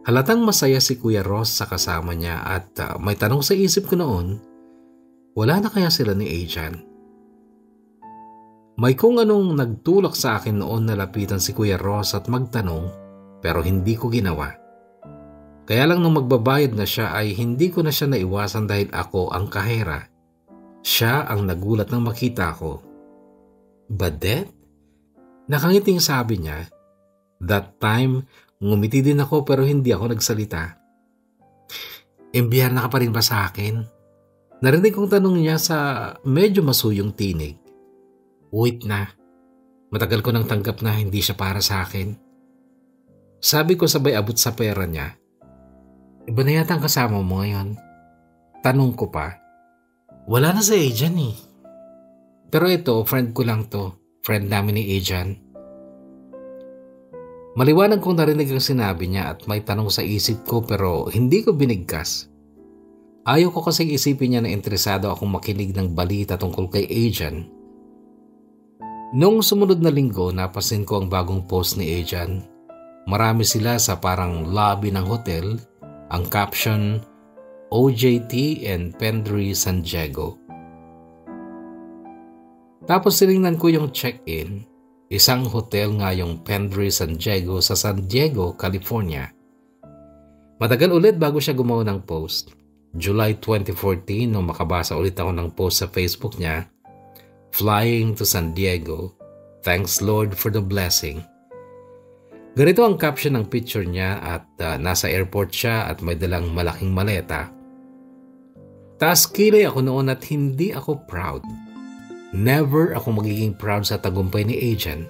Halatang masaya si Kuya Ross sa kasama niya at may tanong sa isip ko noon, wala na kaya sila ni Ajan? May kung anong nagtulak sa akin noon na lapitan si Kuya Ross at magtanong pero hindi ko ginawa. Kaya lang nung magbabayad na siya ay hindi ko na siya naiwasan dahil ako ang kahera. Siya ang nagulat nang makita ko. Badet? Nakangiting sabi niya. That time, ngumiti din ako pero hindi ako nagsalita. Imbiyar na ka pa rin ba sa akin? Narinig kong tanong niya sa medyo masuyong tinig. Wait na. Matagal ko nang tanggap na hindi siya para sa akin. Sabi ko sabay abot sa pera niya. Iba na yata ang kasama mo ngayon. Tanong ko pa. Wala na si Ajan eh. Pero ito, friend ko lang to. Friend namin ni Ajan. Maliwanag kong narinig ang sinabi niya at may tanong sa isip ko pero hindi ko binigkas. Ayaw ko kasing isipin niya na interesado akong makinig ng balita tungkol kay Ajan. Noong sumunod na linggo, napansin ko ang bagong post ni Ajan. Marami sila sa parang lobby ng hotel. Ang caption, OJT and Pendry San Diego. Tapos sinignan ko yung check-in. Isang hotel nga yung Pendry San Diego sa San Diego, California. Matagal ulit bago siya gumawa ng post. July 2014 nung makabasa ulit ako ng post sa Facebook niya, Flying to San Diego. Thanks Lord for the blessing. Ganito ang caption ng picture niya at nasa airport siya at may dalang malaking maleta. Taas kilay ako noon at hindi ako proud. Never ako magiging proud sa tagumpay ni Ajan.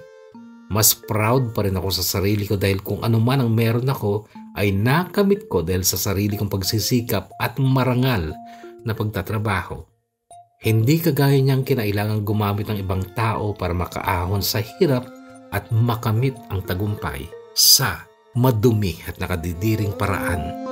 Mas proud pa rin ako sa sarili ko dahil kung ano man ang meron ako ay nakamit ko dahil sa sarili kong pagsisikap at marangal na pagtatrabaho. Hindi kagaya niyang kinailangang gumamit ng ibang tao para makaahon sa hirap at makamit ang tagumpay sa madumi at nakadidiring paraan.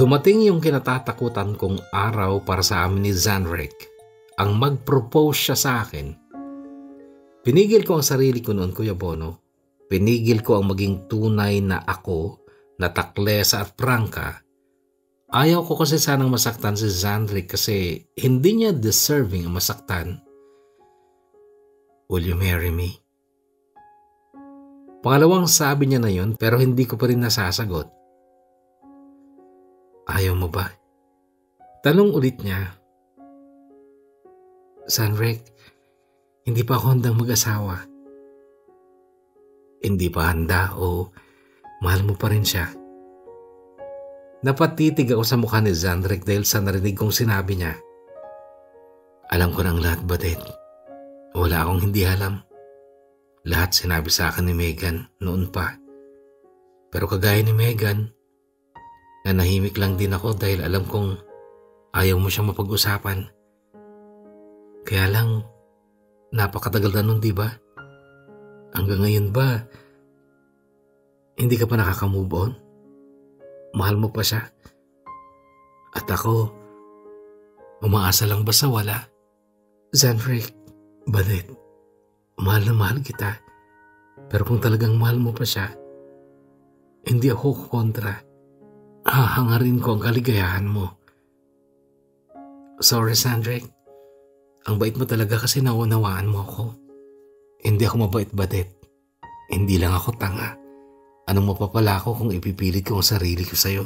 Dumating yung kinatatakutan kong araw para sa amin ni Zanrek, ang mag-propose siya sa akin. Pinigil ko ang sarili ko noon, Kuya Bono. Pinigil ko ang maging tunay na ako, na taklesa at prangka. Ayaw ko kasi sanang masaktan si Zanrek kasi hindi niya deserving ang masaktan. Will you marry me? Pangalawang sabi niya na yun pero hindi ko pa rin nasasagot. Ayaw mo ba? Tanong ulit niya. Zanrek, hindi pa ako handang mag-asawa. Hindi pa handa o mahal mo pa rin siya? Napatitig ako sa mukha ni Zanrek dahil sa narinig kong sinabi niya. Alam ko ng lahat, Badet. Wala akong hindi alam. Lahat sinabi sa akin ni Megan noon pa. Pero kagaya ni Megan, nanahimik lang din ako dahil alam kong ayaw mo siyang mapag-usapan. Kaya lang, napakatagal na nun, di ba? Hanggang ngayon ba, hindi ka pa nakaka-move on? Mahal mo pa siya? At ako, umaasa lang ba sa wala? Zanfrick, Badit, mahal na mahal kita. Pero kung talagang mahal mo pa siya, hindi ako kukontra. Hahangarin ko ang kaligayahan mo. Sorry, Sandrick. Ang bait mo talaga kasi naunawaan mo ako. Hindi ako mabait, Badit. Hindi lang ako tanga. Anong mapapala ako kung ipipilit ko ang sarili ko sa'yo?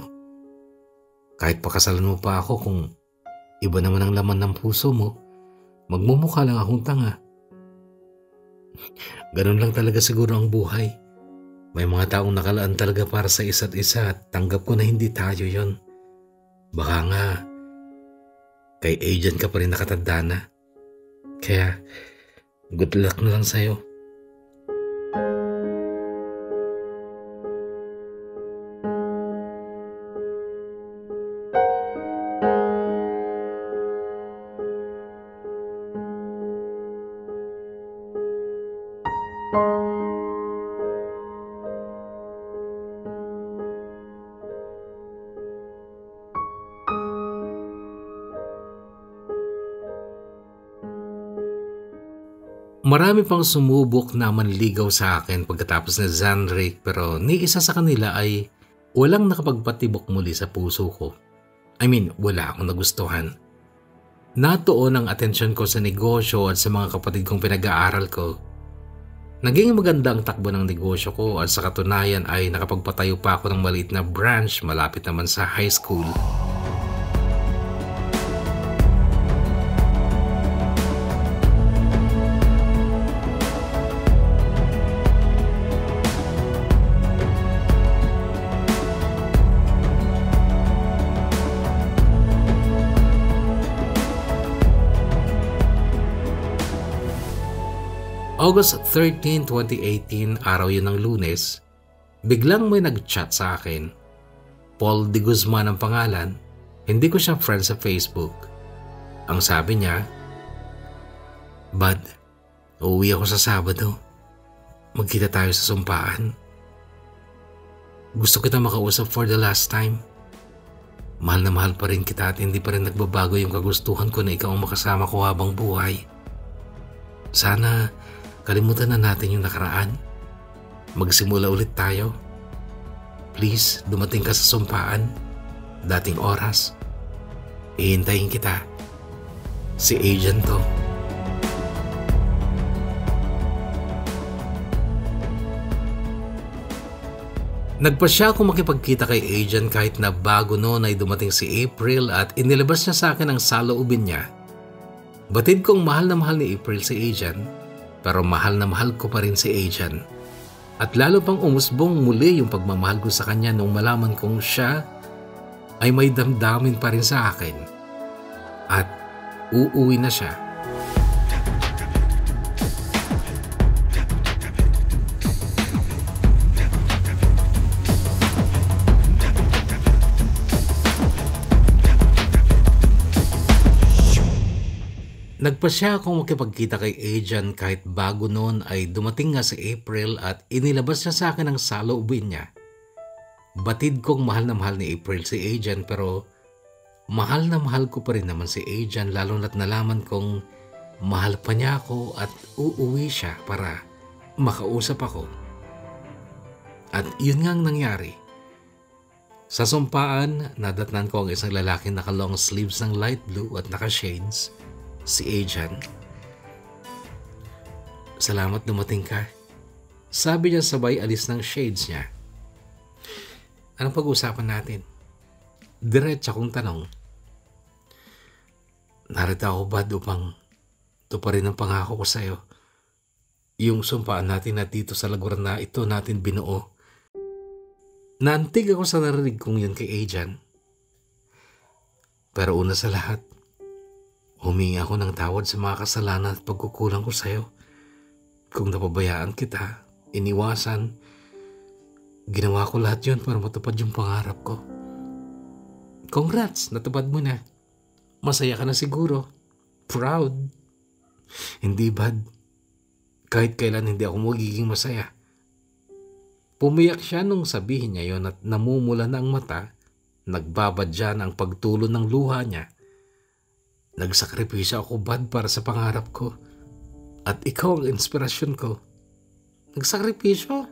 Kahit pakasalan mo pa ako, kung iba naman ang laman ng puso mo, magmumukha lang akong tanga. Ganun lang talaga siguro ang buhay. May mga taong nakalaan talaga para sa isa't isa at tanggap ko na hindi tayo yon. Baka nga, kay agent ka pa rin nakatanda na. Kaya, good luck na lang sa'yo. Marami pang sumubok na manligaw sa akin pagkatapos ni Zanrick, pero ni isa sa kanila ay walang nakapagpatibok muli sa puso ko. Wala akong nagustuhan. Natuon ang atensyon ko sa negosyo at sa mga kapatid kong pinag-aaral ko. Naging maganda ang takbo ng negosyo ko at sa katunayan ay nakapagpatayo pa ako ng maliit na branch malapit naman sa high school. August 13, 2018, araw yun ng Lunes, biglang may nag-chat sa akin. Paul de Guzman ang pangalan, hindi ko siya friend sa Facebook. Ang sabi niya, "Bud, uuwi ako sa Sabado. Magkita tayo sa sumpaan. Gusto kita makausap for the last time. Mahal na mahal pa rin kita at hindi pa rin nagbabago yung kagustuhan ko na ikaw ang makasama ko habang buhay. Sana kalimutan na natin yung nakaraan. Magsimula ulit tayo. Please, dumating ka sa sumpaan. Dating oras. Ihintayin kita. Si agent to." Nagpa siya akong makipagkita kay agent kahit na bago noon ay dumating si April at inilabas niya sa akin ang saloobin niya. Batid kong mahal na mahal ni April si agent, pero mahal na mahal ko pa rin si agent. At lalo pang umusbong muli yung pagmamahal ko sa kanya nung malaman kong siya ay may damdamin pa rin sa akin. At uuwi na siya. Nagpasya akong makipagkita kay agent kahit bago noon ay dumating nga si April at inilabas niya sa akin ang saloobin niya. Batid kong mahal na mahal ni April si agent, pero mahal na mahal ko pa rin naman si agent lalo na't nalaman kong mahal pa niya ako at uuwi siya para makausap ako. At yun nga ang nangyari. Sa sumpaan, nadatnan ko ang isang lalaki naka long sleeves ng light blue at naka shades. Si agent. "Salamat dumating ka," sabi niya sabay alis ng shades niya. "Anong pag-uusapan natin?" Diretsa kong tanong. "Narito ako, Bud, upang tuparin ang pangako ko sa'yo. Yung sumpaan natin na dito sa laguran na ito natin binuo." Naantig ako sa narinig kong yun kay agent. Pero una sa lahat, humingi ako ng tawad sa mga kasalanan at pagkukulang ko sa'yo. Kung napabayaan kita, iniwasan, ginawa ko lahat yun para matupad yung pangarap ko. Congrats, natupad mo na. Masaya ka na siguro. Proud. Hindi bad. Kahit kailan hindi ako magiging masaya. Pumiyak siya nung sabihin niya yon at namumula na ang mata, nagbabadya na ang pagtulo ng luha niya. Nagsakripisyo ako bad para sa pangarap ko. At ikaw ang inspirasyon ko. Nagsakripisyo?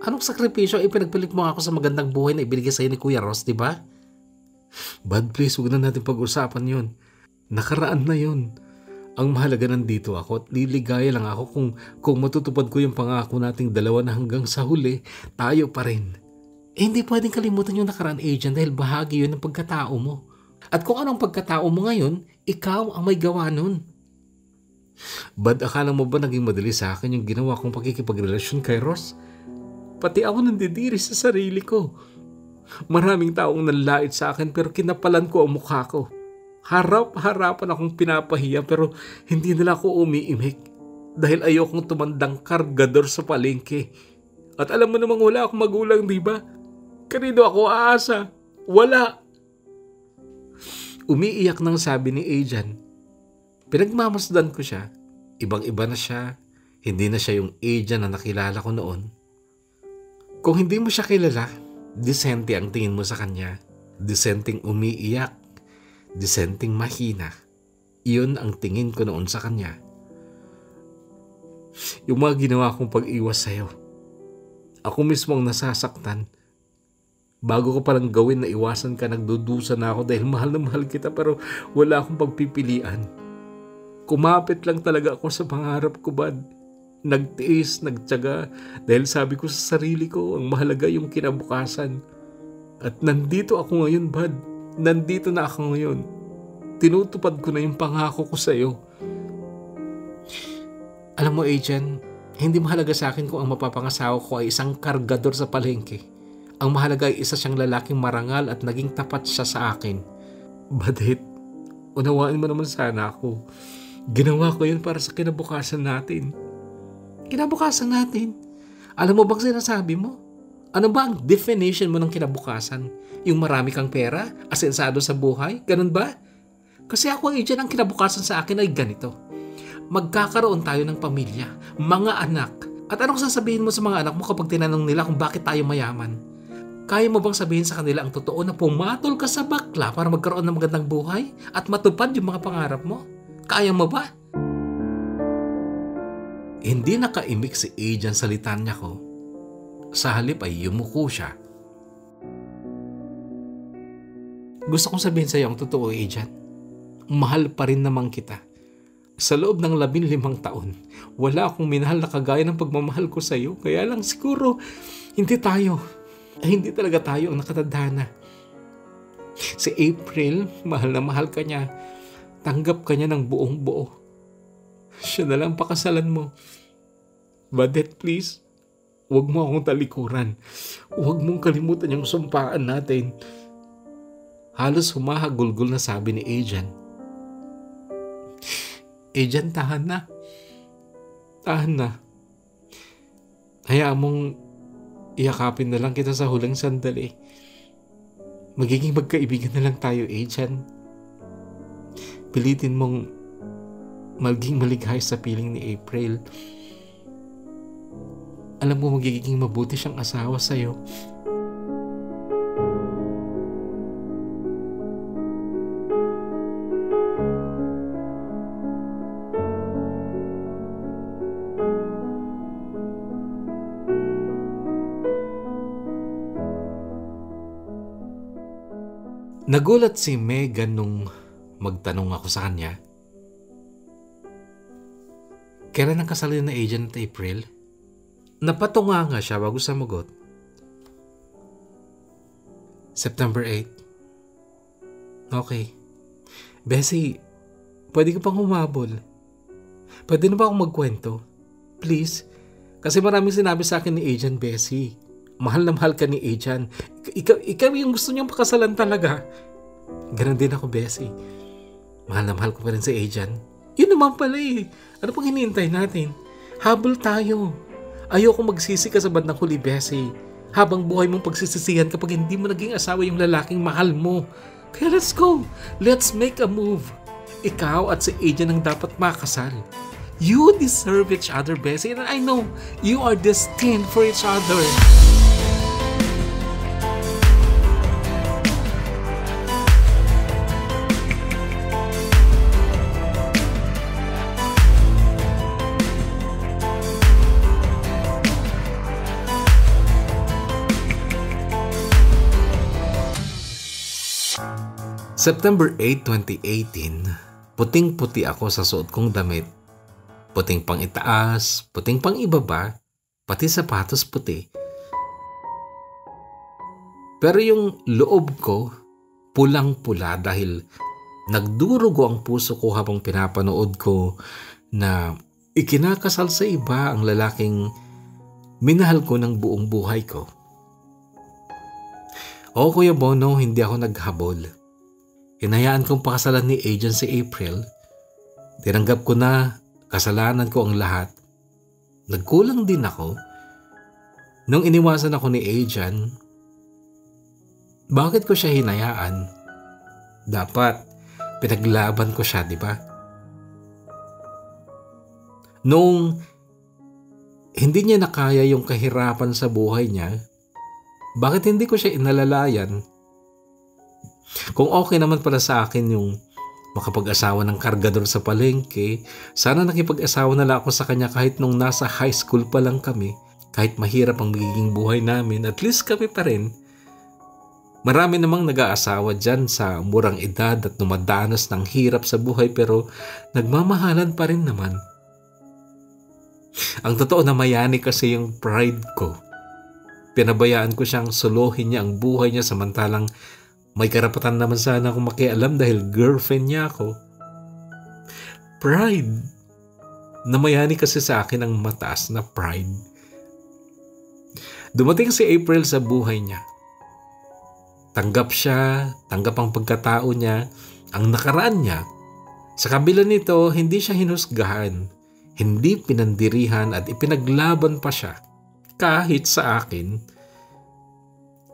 Anong sakripisyo? Ipinagpalit mo ako sa magandang buhay na ibinigay sa'yo ni Kuya Ross, di ba? Bad, please, huwag na natin pag-usapan yun. Nakaraan na yun. Ang mahalaga nandito ako at liligaya lang ako kung matutupad ko yung pangako nating dalawa na hanggang sa huli, tayo pa rin. Hindi pwedeng kalimutan yung nakaraan, agent, dahil bahagi yun ng pagkatao mo. At kung anong pagkatao mo ngayon, ikaw ang may gawa nun. Bad, akala mo ba naging madali sa akin yung ginawa kong pakikipagrelasyon kay Ross? Pati ako nandidiri sa sarili ko. Maraming taong nanlait sa akin pero kinapalan ko ang mukha ko. Harap-harapan akong pinapahiya pero hindi nila ako umiimik dahil ayokong tumandang kargador sa palengke. At alam mo namang wala akong magulang, di ba? Kanino ako aasa? Wala. Umiiyak nang sabi ni Ajan. Pinagmamasdan ko siya. Ibang-iba na siya. Hindi na siya yung Ajan na nakilala ko noon. Kung hindi mo siya kilala, disente ang tingin mo sa kanya. Disenteng umiiyak. Disenteng mahina. Iyon ang tingin ko noon sa kanya. Yung mga ginawa kong pag-iwas sa'yo. Ako mismo ang nasasaktan. Bago ko palang gawin na iwasan ka, nagdudusa na ako dahil mahal na mahal kita pero wala akong pagpipilian. Kumapit lang talaga ako sa pangarap ko, bad. Nagtiis, nagtiyaga dahil sabi ko sa sarili ko ang mahalaga yung kinabukasan. At nandito ako ngayon, bad. Nandito na ako ngayon. Tinutupad ko na yung pangako ko sa'yo. Alam mo, Agent, hindi mahalaga sa akin kung ang mapapangasawa ko ay isang kargador sa palengke. Ang mahalaga ay isa siyang lalaking marangal at naging tapat siya sa akin. Badit, unawain mo naman sana ako. Ginawa ko yun para sa kinabukasan natin. Kinabukasan natin? Alam mo bang sinasabi mo? Ano ba ang definition mo ng kinabukasan? Yung marami kang pera? Asensado sa buhay? Ganun ba? Kasi ako, Agent, ang kinabukasan sa akin ay ganito. Magkakaroon tayo ng pamilya, mga anak. At anong sasabihin mo sa mga anak mo kapag tinanong nila kung bakit tayo mayaman? Kaya mo bang sabihin sa kanila ang totoo na pumatol ka sa bakla para magkaroon ng magandang buhay at matupad yung mga pangarap mo? Kaya mo ba? Hindi nakaimik si Agent sa litanya ko. Sa halip ay yumuko siya. Gusto kong sabihin sa iyo ang totoo, Agent. Mahal pa rin naman kita. Sa loob ng 15 taon, wala akong minahal na kagaya ng pagmamahal ko sa iyo. Kaya lang siguro, hindi talaga tayo ang nakatadhana. Si April, mahal na mahal ka niya. Tanggap ka niya ng buong buo. Siya na lang pakasalan mo. Badet, please, huwag mo akong talikuran. Huwag mong kalimutan yung sumpaan natin. Halos humahagulgol na sabi ni Agent. Agent, tahan na. Tahan na. Hayaan mong iyakapin na lang kita sa huling sandali. Magiging magkaibigan na lang tayo, Agent. Pilitin mong maging malighay sa piling ni April. Alam mo magiging mabuti siyang asawa sa'yo. Nagulat si Megan nung magtanong ako sa kanya. Kailan ang kasal na Agent at April? Napatunga nga siya bago sumagot. September 8. Okay. Bessie, pwede ka pang humabol. Pwede na ba akong magkwento? Please. Kasi maraming sinabi sa akin ni Agent Bessie. Mahal na mahal ka ni Agent. Ikaw yung gusto niyang pakasalan talaga. Ganon din ako, Bessie. Mahal na mahal ko pa rin si Agent. Yun naman pala eh. Ano pang hinihintay natin? Habol tayo. Ayoko magsisi ka sa bandang huli, Bessie. Habang buhay mong pagsisisihan kapag hindi mo naging asawa yung lalaking mahal mo. Kaya let's go. Let's make a move. Ikaw at si Adrian ang dapat makasal. You deserve each other, Bessie. And I know you are destined for each other. September 8, 2018, puting-puti ako sa suot kong damit. Puting pang itaas, puting pang ibaba, pati sapatos puti. Pero yung loob ko, pulang-pula dahil nagdurugo ang puso ko habang pinapanood ko na ikinakasal sa iba ang lalaking minahal ko ng buong buhay ko. O Kuya Bono, hindi ako naghabol. Hinayaan kong pakasalan ni Adrian si April. Tinanggap ko na kasalanan ko ang lahat. Nagkulang din ako. Nung iniwasan ako ni Adrian, bakit ko siya hinayaan? Dapat pinaglaban ko siya, di ba? Nung hindi niya nakaya yung kahirapan sa buhay niya, bakit hindi ko siya inalalayan? Kung okay naman pala sa akin yung makapag-asawa ng kargador sa palengke, sana nakipag-asawa na lang ako sa kanya kahit nung nasa high school pa lang kami. Kahit mahirap ang magiging buhay namin, at least kami pa rin. Marami namang nag-aasawa dyan sa murang edad at dumadanas ng hirap sa buhay pero nagmamahalan pa rin naman. Ang totoo na mayani kasi yung pride ko. Pinabayaan ko siyang solohin niya ang buhay niya samantalang may karapatan naman sana akong makialam dahil girlfriend niya ako. Pride. Namayani kasi sa akin ang mataas na pride. Dumating si April sa buhay niya. Tanggap siya, tanggap ang pagkatao niya, ang nakaraan niya. Sa kabila nito, hindi siya hinusgahan, hindi pinandirihan at ipinaglaban pa siya. Kahit sa akin,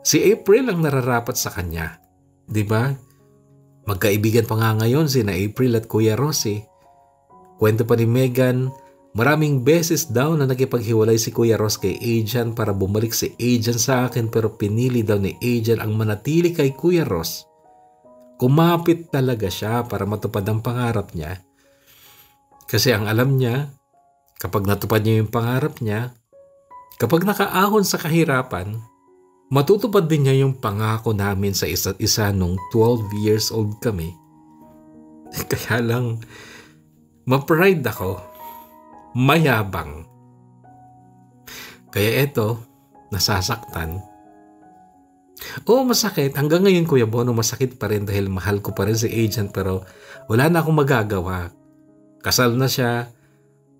si April ang nararapat sa kanya. Diba? Magkaibigan pa nga ngayon sina April at Kuya Rosie. Kwento pa ni Megan, maraming beses daw na nakipaghiwalay si Kuya Ross kay Adrian para bumalik si Adrian sa akin pero pinili daw ni Adrian ang manatili kay Kuya Ross. Kumapit talaga siya para matupad ang pangarap niya. Kasi ang alam niya, kapag natupad niya yung pangarap niya, kapag nakaahon sa kahirapan, matutupad din niya yung pangako namin sa isa't isa nung 12 years old kami. Kaya lang, ma-pride ako. Mayabang. Kaya eto, nasasaktan. Oo, masakit. Hanggang ngayon, Kuya Bono, masakit pa rin dahil mahal ko pa rin si Adrian pero wala na akong magagawa. Kasal na siya.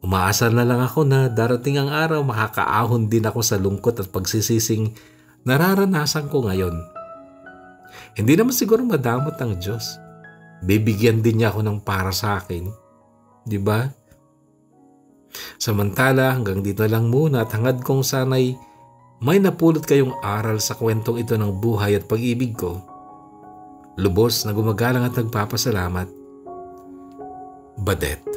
Umaasar na lang ako na darating ang araw makakaahon din ako sa lungkot at pagsisising nararanasan ko ngayon. Hindi naman siguro madamot ang Diyos. Bibigyan din niya ako ng para sa akin. Diba? Samantala, hanggang dito lang muna at hangad kong sana'y may napulot kayong aral sa kwentong ito ng buhay at pag-ibig ko. Lubos na gumagalang at nagpapasalamat. Badet.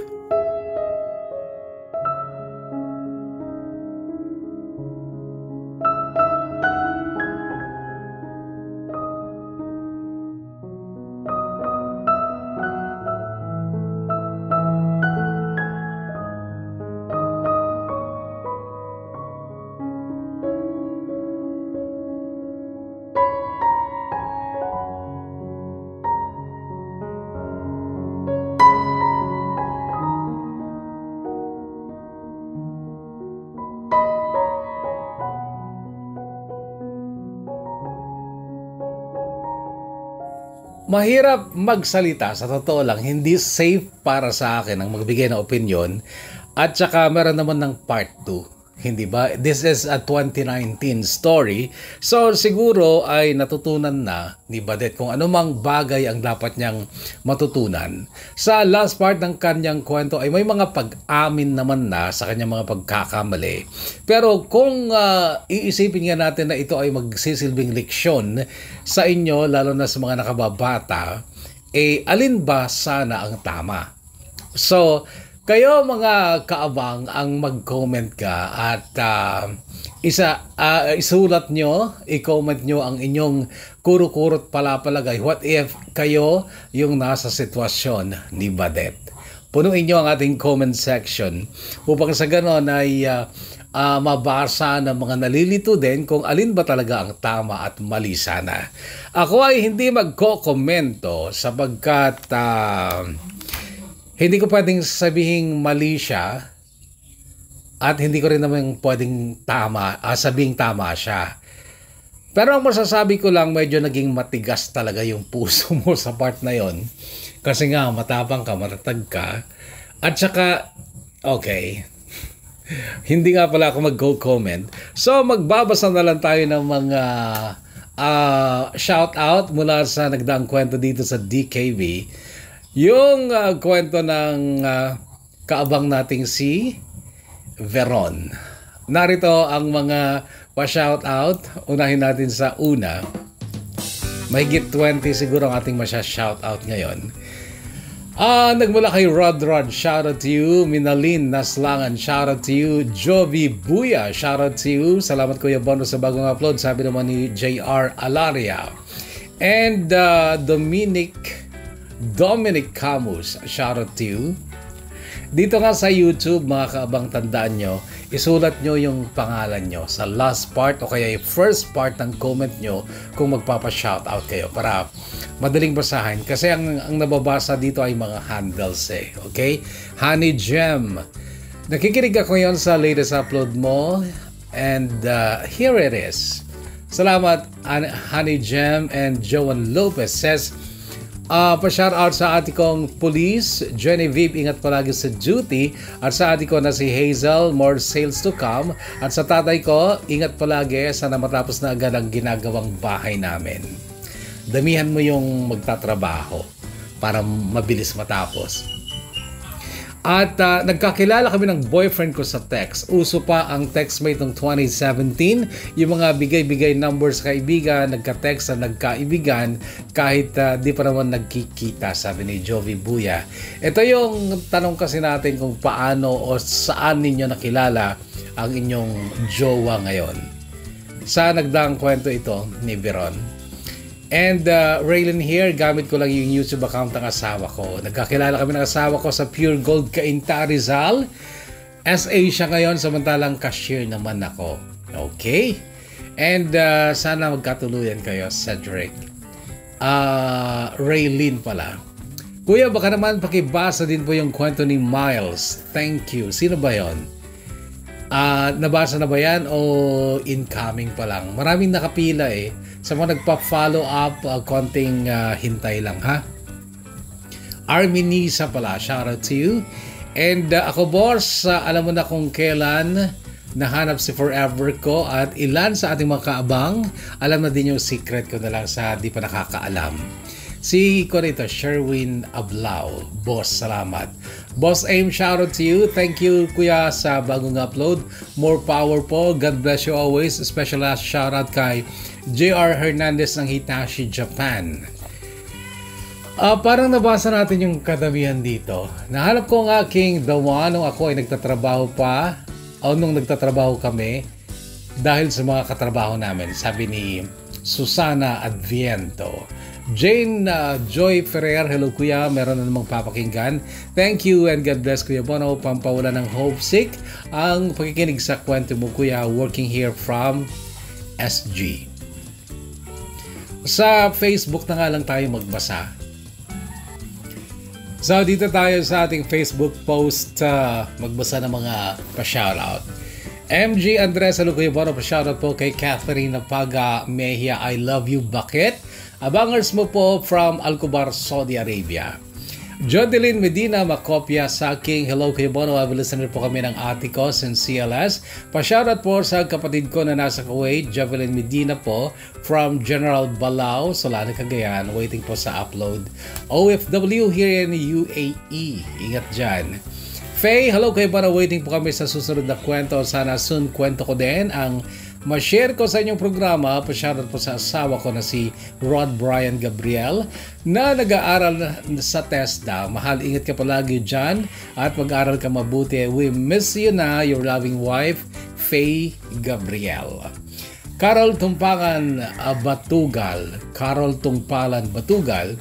Mahirap magsalita, sa totoo lang, hindi safe para sa akin ang magbigay ng opinion at saka meron naman ng part 2. Hindi ba? This is a 2019 story. So siguro ay natutunan na ni Badet kung anumang bagay ang dapat niyang matutunan. Sa last part ng kanyang kwento ay may mga pag-amin naman na sa kanyang mga pagkakamali. Pero kung iisipin nga natin na ito ay magsisilbing leksyon sa inyo, lalo na sa mga nakababata, alin ba sana ang tama? So, kayo mga kaabang ang mag-comment ka at isulat nyo, i-comment nyo ang inyong kuro-kurot palapalagay. What if kayo yung nasa sitwasyon ni Badet? Punuin nyo ang ating comment section upang sa ganon ay mabasa ng mga nalilito din kung alin ba talaga ang tama at mali sana. Ako ay hindi magko-komento sapagkat hindi ko pwedeng sabihin mali siya at hindi ko rin naman pwedeng sabing tama siya. Pero ang masasabi ko lang, medyo naging matigas talaga yung puso mo sa part na yon. Kasi nga, matapang ka, matatag ka. At saka, okay, hindi nga pala ako mag-comment. So, magbabasa na lang tayo ng mga shout out mula sa nagdaang kwento dito sa DKB. Yung kwento ng kaabang nating si Veron. Narito ang mga pa-shout out. Unahin natin sa una. Mahigit 20 siguro ang ating masya-shout out ngayon. Nagmula kay Rod, shout out to you. Minalin Naslangan, shout out to you. Jovi Buya, shout out to you. Salamat Kuya Bono sa bagong upload. Sabi naman ni JR Alaria. And Dominic Camus, shout out to you. Dito nga sa YouTube, mga kaabang, tandaan nyo, isulat nyo yung pangalan nyo sa last part o kaya yung first part ng comment nyo kung magpapa-shoutout kayo para madaling basahin. Kasi ang nababasa dito ay mga handles Okay? Honey Gem, nakikinig ako yon sa latest upload mo and here it is. Salamat Honey Gem. And Joan Lopez says, pa-shoutout sa ate kong police, Genevieve, ingat palagi sa duty. At sa ate ko na si Hazel, more sales to come. At sa tatay ko, ingat palagi, sana matapos na agad ang ginagawang bahay namin. Damihan mo yung magtatrabaho para mabilis matapos. At nagkakilala kami ng boyfriend ko sa text. Uso pa ang textmate ng 2017. Yung mga bigay-bigay numbers kaibigan, nagka-text na nagkaibigan kahit di pa naman nagkikita, sabi ni Jovi Buya. Ito yung tanong kasi natin kung paano o saan ninyo nakilala ang inyong jowa ngayon. Sa nagdaang kwento ito ni Veron. And Raylan here, gamit ko lang yung YouTube account ng asawa ko. Nagkakilala kami ng asawa ko sa Pure Gold Cainta, Rizal. SA siya ngayon, samantalang cashier naman ako. Okay? And sana magkatuluyan kayo, Cedric. Raylene pala. Kuya, baka naman pakibasa din po yung kwento ni Miles. Thank you. Sino ba yon? Nabasa na ba yan o incoming pa lang? Maraming nakapila Sa mga nagpa-follow up, konting hintay lang ha. Arminisa pala, shout out to you. And ako boss, alam mo na kung kailan nahanap si forever ko at ilan sa ating mga kaabang, alam na din yung secret ko na lang sa di pa nakakaalam. Si Corito, Sherwin Ablao. Boss, salamat. Boss Aim, shout out to you. Thank you, kuya, sa bagong upload. More power po. God bless you always. Special last shout out kay JR Hernandez ng Hitachi, Japan. Parang nabasa natin yung kadamihan dito. Nahanap ko ang aking the one nung ako ay nagtatrabaho pa o nung nagtatrabaho kami dahil sa mga katrabaho namin. Sabi ni Susana Adviento. Jane Joy Ferrer, hello kuya, meron na namang papakinggan. Thank you and God bless Kuya Bono. Pampawala ng hope sick ang pakikinig sa kwento mo kuya, working here from SG. Sa Facebook na nga lang tayo magbasa. So dito tayo sa ating Facebook post, magbasa ng mga pa-shoutout. MG Andres, hello Kuya Bono, pa-shoutout po kay Catherine Napaga Mejia, I love you, bakit? Abangers mo po from Alcobar, Saudi Arabia. Jodeline Medina Makopya Saking, hello Kuya Bono, avid listener po kami ng ate ko in CLS. Pa-shoutout po sa kapatid ko na nasa Kuwait, Jodeline Medina po from General Balao, Solana, Cagayan, waiting po sa upload. OFW here in UAE, ingat dyan. Faye, hello Kuya Bono, waiting po kami sa susunod na kwento. Sana soon kwento ko din ang ma-share ko sa inyong programa. Pa-shoutout po sa asawa ko na si Rod Brian Gabriel na nag-aaral sa TESDA. Mahal, ingat ka palagi dyan at mag-aaral ka mabuti. We miss you na, your loving wife, Faye Gabriel. Carol Tumpangan Batugal. Carol Tungpalan Batugal.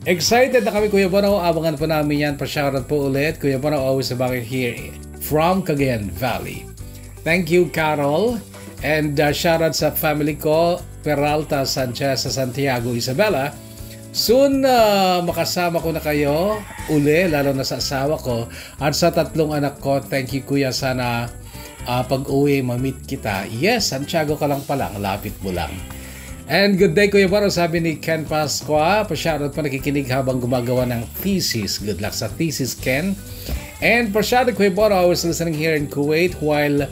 Excited na kami Kuya Bono. Abangan po namin yan. Pa-shoutout po ulit. Kuya Bono, always about here from Cagayan Valley. Thank you, Carol. And shoutout sa family ko, Peralta Sanchez sa Santiago, Isabela. Soon makasama ko na kayo uli, lalo na sa asawa ko at sa tatlong anak ko. Thank you Kuya, sana pag-uwi ma-meet kita. Yes, Santiago ka lang pala, lapit mo lang. And good day Kuya Bono, sabi ni Ken Pasqua. Pa-shoutout pa nakikinig habang gumagawa ng thesis. Good luck sa thesis, Ken. And pa-shoutout Kuya Bono, I was listening here in Kuwait while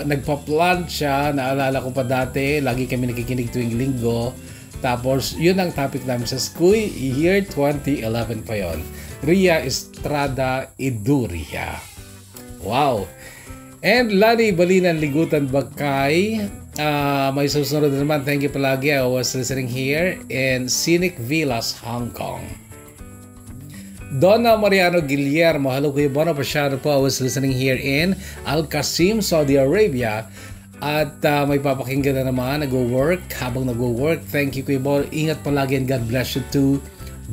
nagpa-plant siya. Naalala ko pa dati, lagi kami nakikinig tuwing linggo. Tapos yun ang topic namin sa school, year 2011 pa yon. Ria Estrada Iduria. Wow. And Lani Balinan Ligutan Bakay, may susunod naman. Thank you palagi. I was listening here in Scenic Villas, Hong Kong. Donna Mariano Guillermo, hello Kuya Bono, pa-shoutout po. I was listening here in Al Qasim, Saudi Arabia. At may papakinggan na naman, nag-work. Habang nag-work, thank you Kuya Bono. Ingat palagi and God bless you too,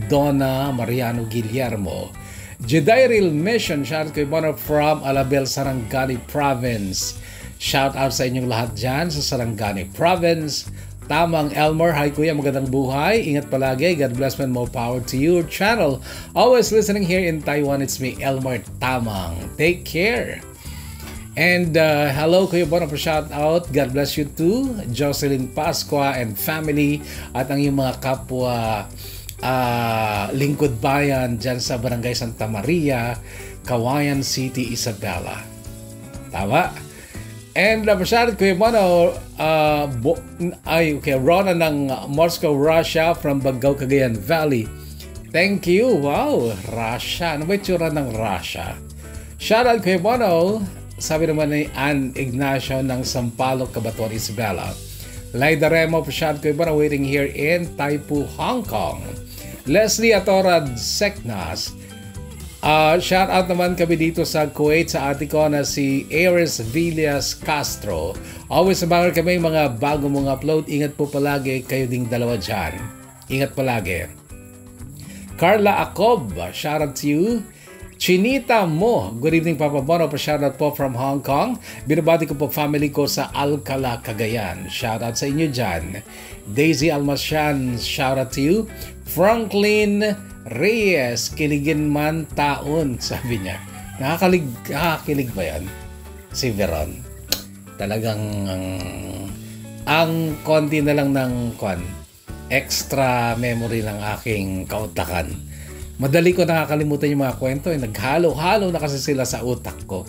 Donna Mariano Guillermo. Jedairil Mission, shoutout Kuya Bono from Alabel, Sarangani Province. Shout out sa inyong lahat dyan sa Sarangani Province. Tamang Elmer, hi Kuya, magandang buhay. Ingat palagi. God bless man, more power to your channel. Always listening here in Taiwan. It's me, Elmer Tamang. Take care. And hello Kuya Bono, for shout out. God bless you too. Jocelyn Pasqua and family at ang iyong mga kapwa lingkod bayan dyan sa Barangay Santa Maria, Kawayan City, Isabela. Tama? And shoutout Kuya Bono, Rona ng Moscow, Russia from Bagao, Cagayan Valley. Thank you. Wow, Russia. Ano ba itsura ng Russia? Shoutout Kuya Bono, sabi naman ni Ann Ignacio ng Sampaloc, Cabanatuan, Isabela. Laida Remo, shoutout Kuya Bono, waiting here in Taipu, Hong Kong. Leslie Atorad Seknas. Shout out naman kami dito sa Kuwait sa ate ko na si Ares Villas Castro. Always abangan kami mga bago mong upload. Ingat po palagi, kayo ding dalawa dyan. Ingat palagi. Carla Acob, shout out to you. Chinita Mo, good evening Papa Bono, shout out po from Hong Kong. Binabati ko po family ko sa Alcala, Cagayan. Shout out sa inyo dyan. Daisy Almasyan, shout out to you. Franklin Reyes, kiligin man taon, sabi niya. Nakakakilig ba yan? Si Veron. Talagang ang konti na lang ng extra memory ng aking kautakan. Madali ko nakakalimutan yung mga kwento. Naghalo-halo na kasi sila sa utak ko.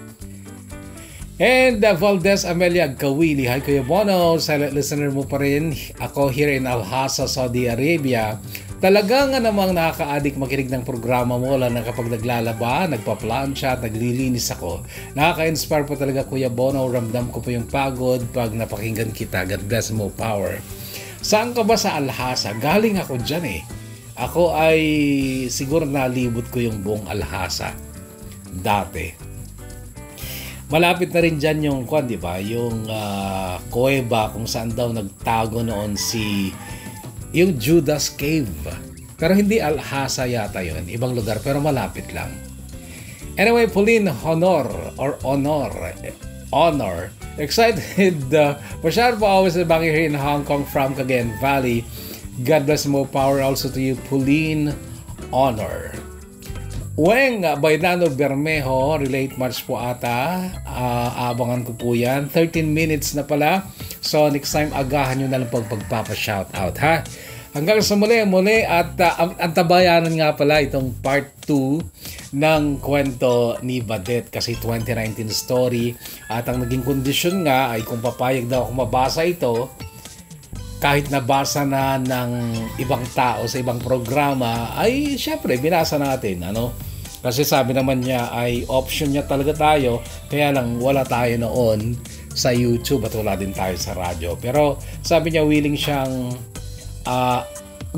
And Valdez Amelia Kawili, hi Kuya Bono, silent listener mo pa rin. Ako here in Al-Hasa, Saudi Arabia. Talaga nga namang nakaka-addict makinig ng programa mo, lalo na kapag naglalaba, nagpa-plancha at naglilinis ako. Nakaka-inspire po talaga Kuya Bono, ramdam ko po yung pagod pag napakinggan kita. God bless mo, power. Saan ka ba sa Al-Hasa? Galing ako dyan eh. Ako ay siguro nalibot ko yung buong Al-Hasa dati. Malapit na rin dyan yung di ba? Yung kuweba kung saan daw nagtago noon yung Judas Cave. Pero hindi Al-Hasa yata yun. Ibang lugar pero malapit lang. Anyway, Pauline Honor. Excited. Masyado po always bang here in Hong Kong from Cagayan Valley. God bless mo, power also to you, Pauline Honor. Weng Baydano Bermejo, relate match po ata. Abangan ko po yan. 13 minutes na pala. So next time agahan nyo na lang pagpapa-shoutout ha. Hanggang sa muli at ang tabayanan nga pala itong part 2 ng kwento ni Badet kasi 2019 story at ang naging kondisyon nga ay kung papayag daw ako mabasa ito kahit nabasa na ng ibang tao sa ibang programa ay syempre binasa natin kasi sabi naman niya ay option niya talaga tayo kaya lang wala tayo noon sa YouTube at wala din tayo sa radyo pero sabi niya willing siyang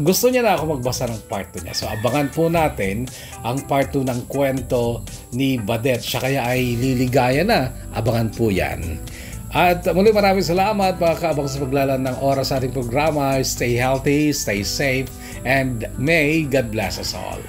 gusto niya na ako magbasa ng part 2 niya so abangan po natin ang part 2 ng kwento ni Badet siya kaya ay liligaya na abangan po yan. At muli maraming salamat mga kaabang sa paglalaan ng oras sa ating programa. Stay healthy, stay safe, and may God bless us all.